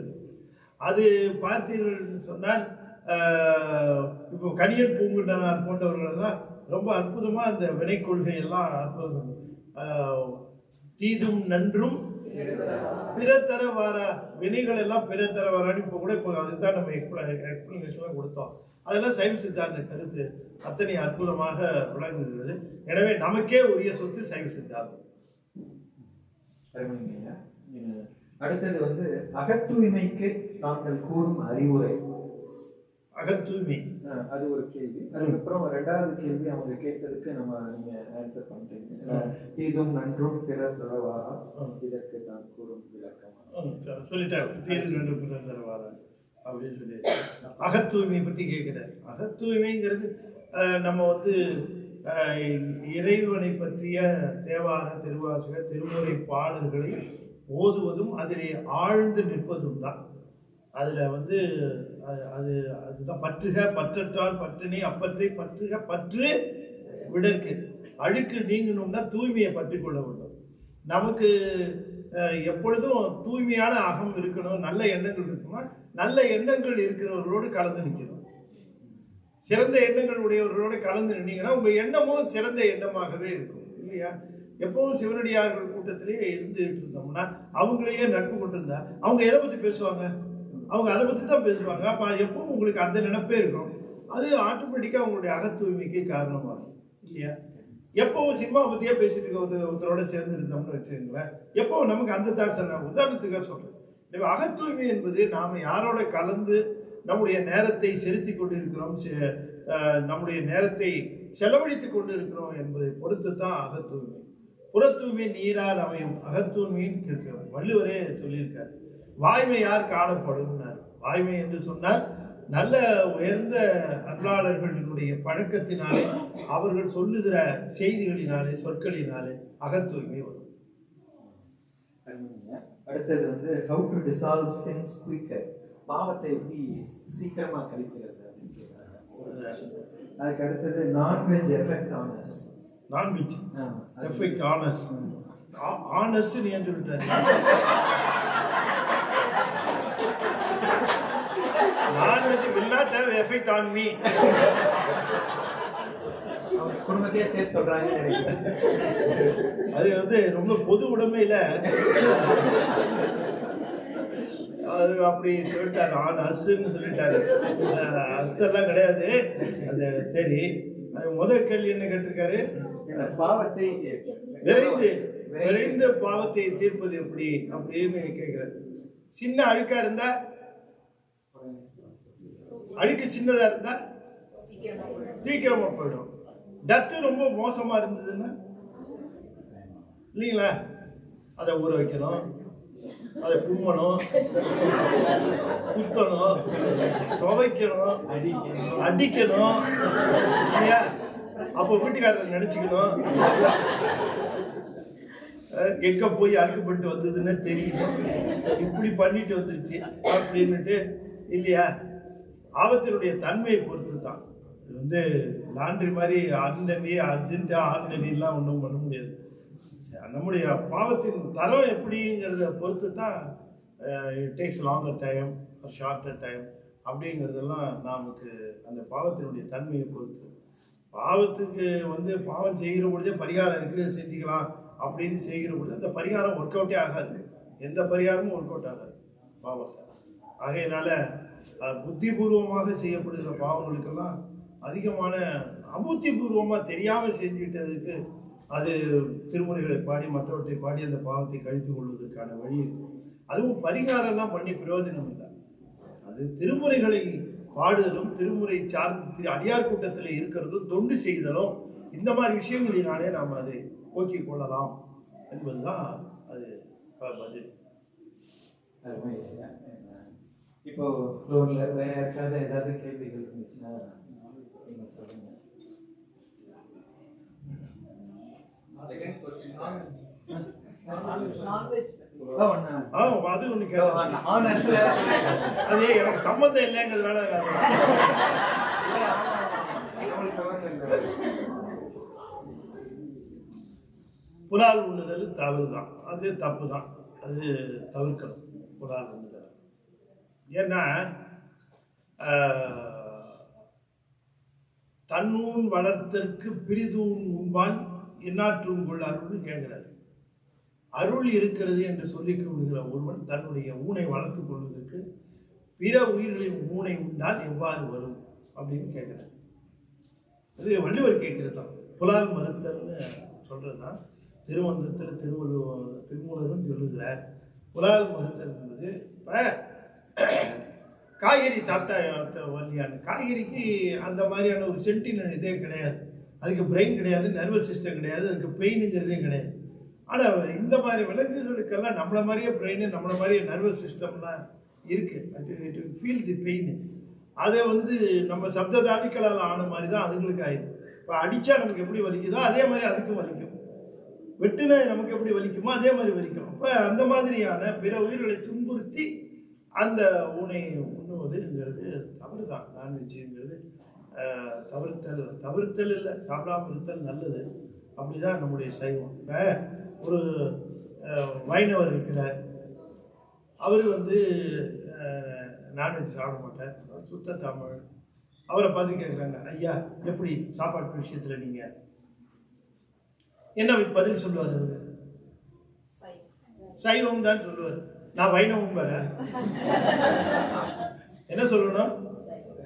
அது பார்த்தீர்கள் சொன்னால் இப்போ கணியன் பூங்குன்றனார் போன்றவர்களெல்லாம் ரொம்ப அற்புதமாக அந்த வினை கொள்கையெல்லாம் அற்புதம். தீதும் நன்றும் பிறத்தர வாரா, வினைகள் எல்லாம் பிறத்தர வாரான்னு இப்போ அதுதான் நம்ம எக்ஸ்பிளனேஷன்லாம் கொடுத்தோம். அதெல்லாம் சைவ சித்தாந்த கருத்து அத்தனை அற்புதமாக விளங்குகிறது. எனவே நமக்கே உரிய சொத்து சைவ சித்தாந்தம். அடுத்தது அகத்தூய்மைக்கு தாங்கள் கூறும் அறிவுரை. அகத்தூய்மை அது ஒரு கேள்வி. அதுக்கப்புறம் 2வது கேள்வி அவங்க கேட்டதுக்கு நீங்க ஆன்சர் பண்ணிட்டீங்க. தீதும் நன்றும் பிறர் தரவாரா, இதற்கு தான் கூறும் விளக்கம் சொல்லிட்டார். தீது நன்று பிறர் தரவாரா அப்படின்னு சொல்லி அகத்தூய்மை பற்றி கேட்கிறார். அகத்தூய்மைங்கிறது நம்ம இறைவனை பற்றிய தேவார, திருவாசக, திருமுறை பாடல்களை ஓதுவதும் அதிலே ஆழ்ந்து நிற்பதும் தான். அதில் அதுதான் பற்றுக பற்றற்றால் பற்றினி அப்பற்றை பற்றுக பற்று விடற்கு. அழுக்கு நீங்கணும்னா தூய்மையை பற்றி கொள்ள வேண்டும். நமக்கு எப்பொழுதும் தூய்மையான அகம் இருக்கணும், நல்ல எண்ணங்கள் இருக்கணும். நல்ல எண்ணங்கள் இருக்கிறவர்களோடு கலந்து நிற்கணும். சிறந்த எண்ணங்கள் உடையவர்களோடு கலந்து நின்னீங்கன்னா உங்கள் எண்ணமும் சிறந்த எண்ணமாகவே இருக்கும் இல்லையா? எப்பவும் சிவனடியார்கள் கூட்டத்திலேயே இருந்துகிட்டு இருந்தோம்னா அவங்களையே நட்பு கொண்டிருந்தா அவங்க எதை பற்றி பேசுவாங்க? அவங்க அதை பற்றி தான் பேசுவாங்க. அப்போ எப்பவும் உங்களுக்கு அந்த நினைப்பே இருக்கும். அது ஆட்டோமேட்டிக்காக அவங்களுடைய அகத்தூய்மைக்கு காரணமாகும் இல்லையா? எப்பவும் சினிமா பற்றியே பேசிட்டு இருக்க ஒருத்தரோட சேர்ந்து இருந்தோம்னு வச்சுக்கோங்களேன், எப்பவும் நமக்கு அந்த தாட்ஸ் நான் உதாரணத்துக்காக சொல்கிறேன். எனவே அகத்தூய்மை என்பது நாம் யாரோட கலந்து நம்முடைய நேரத்தை செலுத்தி கொண்டு இருக்கிறோம், நம்முடைய நேரத்தை செலவழித்து கொண்டு இருக்கிறோம் என்பதை பொறுத்து தான் அகத்தூய்மை. புறத்தூய்மை நீரால் அமையும், அகத்தூய்மைன்னு இருக்கிறோம். வள்ளுவரே சொல்லியிருக்காரு. வாய்மை யார் காணப்படும்னார். வாய்மை என்று சொன்னால் நல்ல உயர்ந்த அருளாளர்களுடைய பழக்கத்தினாலே அவர்கள் சொல்லுகிற செய்திகளினாலே சொற்களினாலே அகத்தூய்மை வரும். அடுத்தது how to dissolve sins quicker. பாவத்தை எப்படி சீக்கிரமா கழிக்கிறது அப்படின்னு கேட்கிறாங்க. அதுக்கு அடுத்தது non-veg effect on us. Non-veg effect on us. ஆனஸ் நீ என்று விட்டாரு. Non-veg will not have effect on me. குடும்பத்தையே சேர்த்து சொல்றாங்க. அது ரொம்ப பொது உடைமையில அது அப்படி சொல்லிட்டாரு. ஆனஸ்ன்னு சொல்லிட்டாரு. அர்த்தம்லாம் கிடையாது அது. சரி, அது முதல் கேள்வி என்ன கேட்டிருக்காரு? பாவத்தை விரைந்து பாவத்தை தீர்ப்பது எப்படி அப்படின்னு கேட்கிறாரு. சின்ன அழுக்கா இருந்தா, அழுக்கு சின்னதா இருந்தா சீக்கிரமா போயிடும். டத்து ரொம்ப மோசமா இருந்ததுன்னா இல்லைங்களா? அதை ஊற வைக்கணும், அதை கும்மணும், குத்தணும், துவைக்கணும், அடிக்கணும் இல்லையா? அப்போ வீட்டுக்காரர் நினைச்சுக்கணும் எங்க போய் அழுக்கப்பட்டு வந்ததுன்னு தெரியணும், இப்படி பண்ணிட்டு வந்துருச்சு அப்படின்னுட்டு இல்லையா? ஆபத்தினுடைய தன்மையை பொறுத்து தான். இது வந்து லாண்ட்ரி மாதிரி ஆர்டினரிலாம் ஒன்றும் பண்ண முடியாது. நம்முடைய பாவத்தின் தரம் எப்படிங்கிறத பொறுத்து தான் it takes longer time shorter time அப்படிங்கிறதெல்லாம் நமக்கு அந்த பாவத்தினுடைய தன்மையை பொறுத்து. பாவத்துக்கு வந்து பாவம் செய்கிற பொழுதே பரிகாரம் இருக்குது செஞ்சுக்கலாம் அப்படின்னு செய்கிற பொழுது அந்த பரிகாரம் ஒர்க் அவுட்டே ஆகாது. எந்த பரிகாரமும் ஒர்க் அவுட் ஆகாது பாவத்தை. ஆகையினால புத்திபூர்வமாக செய்யப்படுகிற பாவங்களுக்கெல்லாம் அதிகமான அபுத்திபூர்வமாக தெரியாமல் செஞ்சுக்கிட்டதுக்கு அது திருமுறைகளை பாடி மற்றவற்றை பாடி அந்த பாவத்தை கழித்து கொள்வதற்கான வழி இருக்கு. அதுவும் பரிகாரம்லாம் பண்ணி பிரயோஜனம் இல்லை. அது திருமுறைகளை பாடுதலும் திருமுறை சார்ந்து அடியார் கூட்டத்தில் இருக்கிறதும் தொண்டு செய்தலும் இந்த மாதிரி விஷயங்களினாலே நாம் அதை போக்கிக் கொள்ளலாம் என்பதுதான் அது பதில். இப்போ ஃப்ளோர்ல வேற யாருக்காவது ஏதாவது கேள்விகள் இருந்துச்சுன்னா சொல்லுங்க. அது ஒண்ணு அது எனக்கு சம்பந்தம் இல்லைங்கிறதுனால புலால் உண்ணுதல் தவறு தான், அது தப்பு தான், அது தவிர்க்கணும் புலால் உண்ணுதல். ஏன்னா தன்னூன் வளர்த்தற்கு பிரிதூன் உண்பான் எந்நாற்றும் கொள்ள அருள்னு கேட்கிறார். அருள் இருக்கிறது என்று சொல்லிக் கொள்கிற ஒருவன் தன்னுடைய ஊனை வளர்த்து கொள்வதற்கு பிற உயிர்களின் ஊனை உண்டால் எவ்வாறு வரும் அப்படின்னு கேட்கிறார். அது வள்ளுவர் கேட்கிறது தான். புலால் மறுத்தல்னு சொல்றது தான் திருமந்திரத்தில் திருமூலரும் சொல்லுகிறார். புலால் மறுத்தல் என்பது இப்போ காய்கறி சாப்பிட்டா வரலையான்னு, காய்கறிக்கு அந்த மாதிரியான ஒரு சென்டினல் இதே கிடையாது, அதுக்கு பிரெயின் கிடையாது, நர்வஸ் சிஸ்டம் கிடையாது, அதுக்கு பெயினுங்கிறதே கிடையாது. ஆனால் இந்த மாதிரி விலங்குகளுக்கெல்லாம் நம்மளை மாதிரியே பிரெயின் நம்மளை மாதிரியே நர்வஸ் சிஸ்டம்லாம் இருக்குது. It feel the pain. அதை வந்து நம்ம சப்ததாதிக்களால் ஆன மாதிரி தான் அதுங்களுக்கு ஆயிடும். இப்போ அடித்தா நமக்கு எப்படி வலிக்குதோ அதே மாதிரி அதுக்கும் வலிக்கும், வெட்டுனா நமக்கு எப்படி வலிக்குமோ அதே மாதிரி வலிக்கும். அப்போ அந்த மாதிரியான பிற உயிர்களை துன்புறுத்தி அந்த ஊனை உண்ணுவதுங்கிறது தவறு தான். நான்வெஜ்ஜுங்கிறது தவிர்த்தல் இல்லை, சாப்பிடாமல் இருத்தல் நல்லது. அப்படிதான் நம்முடைய சைவம். இப்போ ஒரு வைணவர் இருக்கிறார், அவர் வந்து நான்வெஜ் சாப்பிட மாட்டார், சுத்த தமிழ். அவரை பார்த்து கேட்குறாங்க, ஐயா எப்படி சாப்பாட்டு விஷயத்தில் நீங்கள் என்ன பதில் சொல்லுவார்? அவர் சைவம் தான் சொல்லுவார். நான் வைணவம் வர என்ன சொல்லணும்?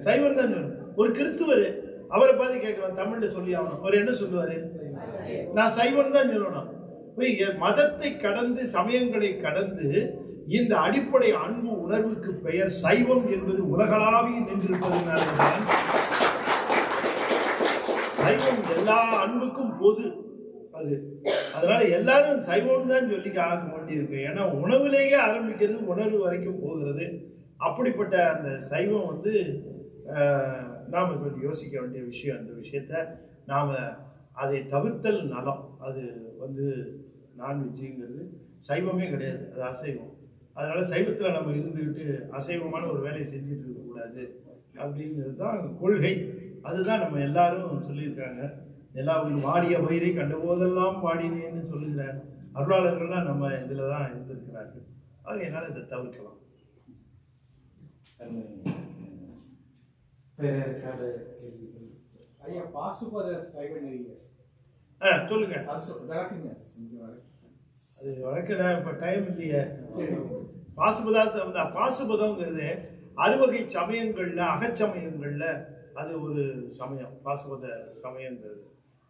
சைவம் தான் சொல்லணும். ஒரு கிறித்துவர் அவரை பார்த்து கேட்கலாம், தமிழ்ல சொல்லி ஆகணும், அவர் என்ன சொல்லுவாரு? நான் சைவம் தான் சொல்லணும். மதத்தை கடந்து சமயங்களை கடந்து இந்த அடிப்படை அன்பு உணர்வுக்கு பெயர் சைவம் என்பது உலகளாவி நின்றிருப்பதனால்தான் சைவம் எல்லா அன்புக்கும் பொது. அது அதனால எல்லாரும் சைவம் தான் சொல்லி ஆக வேண்டியிருக்கு. ஏன்னா உணவுலேயே ஆரம்பிக்கிறது, உணர்வு வரைக்கும் போகிறது. அப்படிப்பட்ட அந்த சைவம் வந்து நாம் கொஞ்சம் யோசிக்க வேண்டிய விஷயம். அந்த விஷயத்த நாம் அதை தவிர்த்தல் நலம். அது வந்து நான்வெஜ்ஜுங்கிறது சைவமே கிடையாது, அது அசைவம். அதனால் சைவத்தில் நம்ம இருந்துக்கிட்டு அசைவமான ஒரு வேலையை செஞ்சுட்டு இருக்கக்கூடாது அப்படிங்கிறது தான் கொள்கை. அதுதான் நம்ம எல்லாரும் சொல்லியிருக்காங்க. எல்லா வாடிய பயிரை கண்ட போதெல்லாம் வாடினேன்னு சொல்லுகிற அருளாளர்கள்லாம் நம்ம இதில் தான் இருந்திருக்கிறார்கள். அதனால் இதை தவிர்க்கலாம். ஐயா பாசுபத சைவ நெறிய சொல்லுங்க, விளக்குங்க. அது வழக்கண்ணா இப்போ டைம் இல்லையே. பாசுபதம்ங்கிறது அறுவகை சமயங்கள்ல அகச்சமயங்கள்ல அது ஒரு சமயம். பாசுபத சமயங்கிறது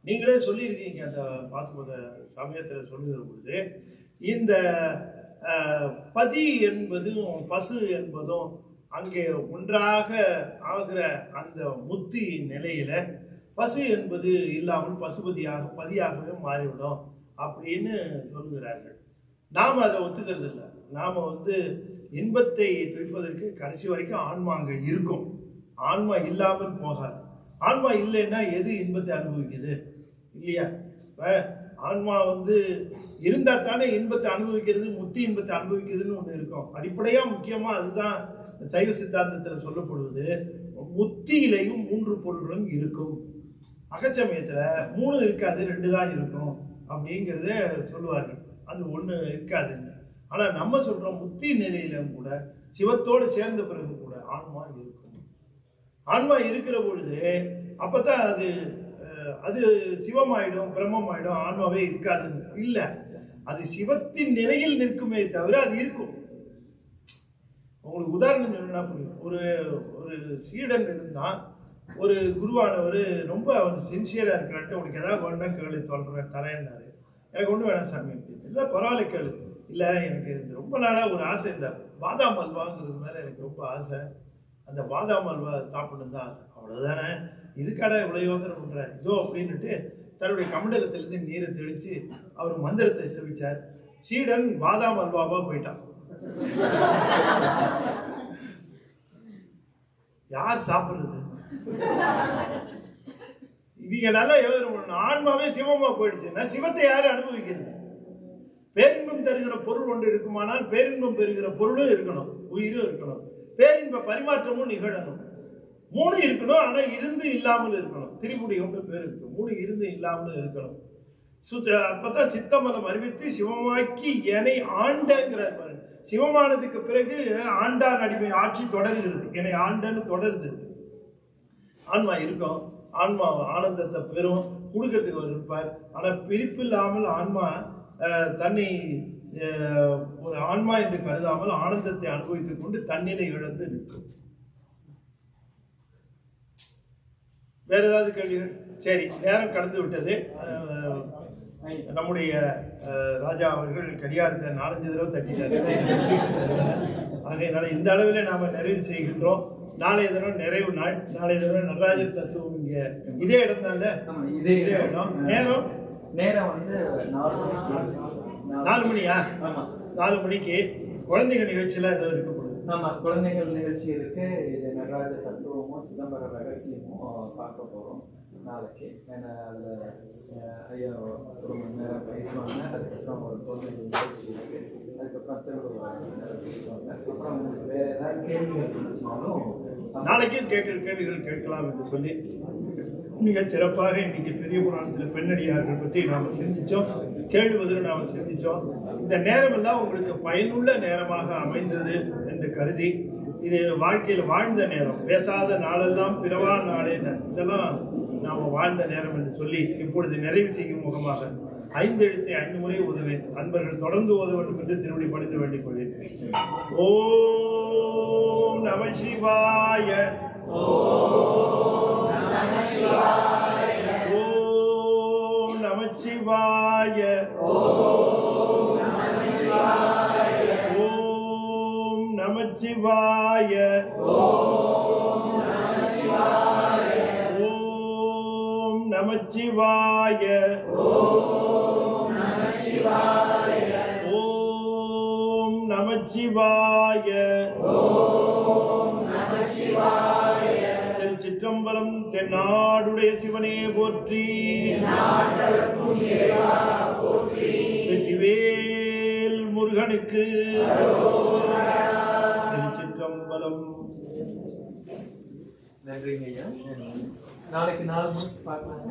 நீங்களே சொல்லியிருக்கீங்க. அந்த பாசுபத சமயத்தில் சொல்லுகிற பொழுது இந்த பதி என்பதும் பசு என்பதும் அங்கே ஒன்றாக ஆகிற அந்த முத்தி நிலையில பசு என்பது இல்லாமல் பதியாகவே மாறிவிடும் அப்படின்னு சொல்லுகிறார்கள். நாம் அதை ஒத்துக்கிறது இல்லை. நாம் இன்பத்தை துய்ப்பதற்கு கடைசி வரைக்கும் ஆன்மா அங்கே இருக்கும். ஆன்மா இல்லாமல் போகாது. ஆன்மா இல்லைன்னா எது இன்பத்தை அனுபவிக்குது இல்லையா? ஆன்மா இருந்தால் தானே இன்பத்தை அனுபவிக்கிறது, முத்தி இன்பத்தை அனுபவிக்கிறதுன்னு ஒன்று இருக்கும். அடிப்படையாக முக்கியமாக அதுதான் சைவ சித்தாந்தத்தில் சொல்லப்படுவது. முத்தியிலையும் 3 பொருள்களும் இருக்கும். அகச்சமயத்தில் 3 இருக்காது, 2 தான் இருக்கும் அப்படிங்கிறத சொல்லுவார்கள். அது ஒன்று இருக்காதுன்னு. ஆனால் நம்ம சொல்கிறோம் முத்தி நிலையிலும் கூட சிவத்தோடு சேர்ந்த பிறகு கூட ஆன்மா இருக்கும். ஆன்மா இருக்கிற பொழுது அப்போ தான் அது சிவமாயிடும், பிரம்மமாயிடும், ஆன்மாவே இருக்காதுன்னு இல்லை. அது சிவத்தின் நிலையில் நிற்குமே தவிர அது இருக்கும். உங்களுக்கு உதாரணம் சொல்லணும்னா புரியும். ஒரு சீடன் இருந்தால் ஒரு குருவானவர் ரொம்ப சின்சியராக இருக்கிறான்ட்டு உனக்கு எதாவது வேண்டாம் கேளு சொல்கிறேன் தரேன்னாரு. எனக்கு ஒன்றும் வேணாம் சாமி அப்படின்னு. இல்லை பரவாயில்ல கேளு. இல்லை எனக்கு ரொம்ப நாளாக ஒரு ஆசை, இந்த பாதாம் அல்வாங்கிறது மேலே எனக்கு ரொம்ப ஆசை. அந்த பாதாம் அல்வா சாப்பிடணும் தான் ஆசை. அவ்வளோதானே, இதுக்காக இவ்வளோ யோசனை பண்ணுறேன் இதோ அப்படின்னுட்டு தன்னுடைய கமண்டலத்திலேருந்து நீரை தெளித்து அவர் மந்திரத்தை செவிச்சார். சீடன் பாதாம் அல்வாவாக போயிட்டான். யார் சாப்பிட்றது? இவங்க நல்லா யோசனை பண்ணணும். ஆன்மாவே சிவமா போயிடுச்சுன்னா சிவத்தை யாரும் அனுபவிக்கிறது? பேரின்பம் தருகிற பொருள் ஒன்று இருக்குமானால் பேரின்பம் பெறுகிற பொருளும் இருக்கணும், உயிரும் இருக்கணும், பேரின்ப பரிமாற்றமும் நிகழணும். 3 இருக்கணும். ஆனால் இருந்து இல்லாமல் இருக்கணும். திரிபுடிகம்னு பேர் இருக்கு. 3 இருந்து இல்லாமல் இருக்கணும். அப்பதான் சித்தமலம் அறிவித்து சிவமாக்கி என்னை ஆண்டங்கிறார் பாருங்க. சிவமானதுக்கு பிறகு ஆண்டான் அடிமை ஆட்சி தொடர்கிறது. என்னை ஆண்டன்னு தொடருது. ஆன்மா இருக்கும். ஆன்மா ஆனந்தத்தை பெறும், கொடுக்கறதுக்கு அவர் இருப்பார். ஆனால் பிரிப்பில்லாமல் ஆன்மா தன்னை ஒரு ஆன்மா என்று கருதாமல் ஆனந்தத்தை அனுபவித்துக் கொண்டு தன்னிலை இழந்து நிற்கும். வேற ஏதாவது கேள்விகள்? சரி, நேரம் கடந்து விட்டது. நம்முடைய ராஜா அவர்கள் கடியாரத்தை 4-5 தடவை தட்டிட்டார். ஆகையினால இந்த அளவில் நாம் நிறைவு செய்கின்றோம். நாளைய தினம் நிறைவு நாள். நாளைய தினம் நடராஜர் தத்துவம் இங்கே இதே இடம் தான்ல? இதே இடம். நேரம் 4 மணியா? 4 மணிக்கு குழந்தைகள் நிகழ்ச்சியெல்லாம் ஏதோ இருக்கப்படுது. ஆமாம், குழந்தைகள் நிகழ்ச்சி இருக்கு. இது நடராஜ தத்துவமும் சிதம்பர ரகசியமும் பார்க்க போகிறோம் நாளைக்கு. ஏன்னா அதில் ஐயா 1 மணி நேரம் பேசுவாங்க. அதுக்கப்புறம் ஒரு குழந்தைகள் நிகழ்ச்சி இருக்கு. அதுக்கப்புறம் திருவிழா பேசுவாங்க. அப்புறம் உங்களுக்கு வேறு ஏதாவது கேள்விகள் இருந்துச்சுனாலும் நாளைக்கும் கேள்விகள் கேட்கலாம் என்று சொல்லி மிக சிறப்பாக இன்னைக்கு பெரிய புராணத்தில் பெண்ணடியார்கள் பற்றி நாம் சிந்தித்தோம். கேள்வி பதில் நாம் சிந்தித்தோம். இந்த நேரமெல்லாம் உங்களுக்கு பயனுள்ள நேரமாக அமைந்தது என்று கருதி, இது வாழ்க்கையில் வாழ்ந்த நேரம், பேசாத நாளெல்லாம் பிறவா நாளே, இதெல்லாம் நாம் வாழ்ந்த நேரம் என்று சொல்லி இப்பொழுது நிறைவு செய்யும் முகமாக 5 எழுத்தை 5 முறை ஓதுவேன். அன்பர்கள் தொடர்ந்து ஓத வேண்டும் என்று திருவடி பணிந்து வேண்டிக் கொள்கிறேன். ஓம் நம சிவாய. ஓம் நம சிவாய. ஓம் நம சிவாய. ஓம் நம சிவாய. ஓம் நம சிவாய. ஓம் நம சிவாய. ஓம் நம சிவாய. ஓம் நம சிவாய. ஓம் நம சிவாய. ஓம் நம சிவாய. திருச்சிற்றம்பலம். தென்னாடுடைய சிவனே போற்றி. வெற்றிவேல் முருகனுக்கு. திருச்சிற்றம்பலம். நன்றிங்க ஐயா. நாளைக்கு 4 மணிக்கு பார்க்கலாங்க.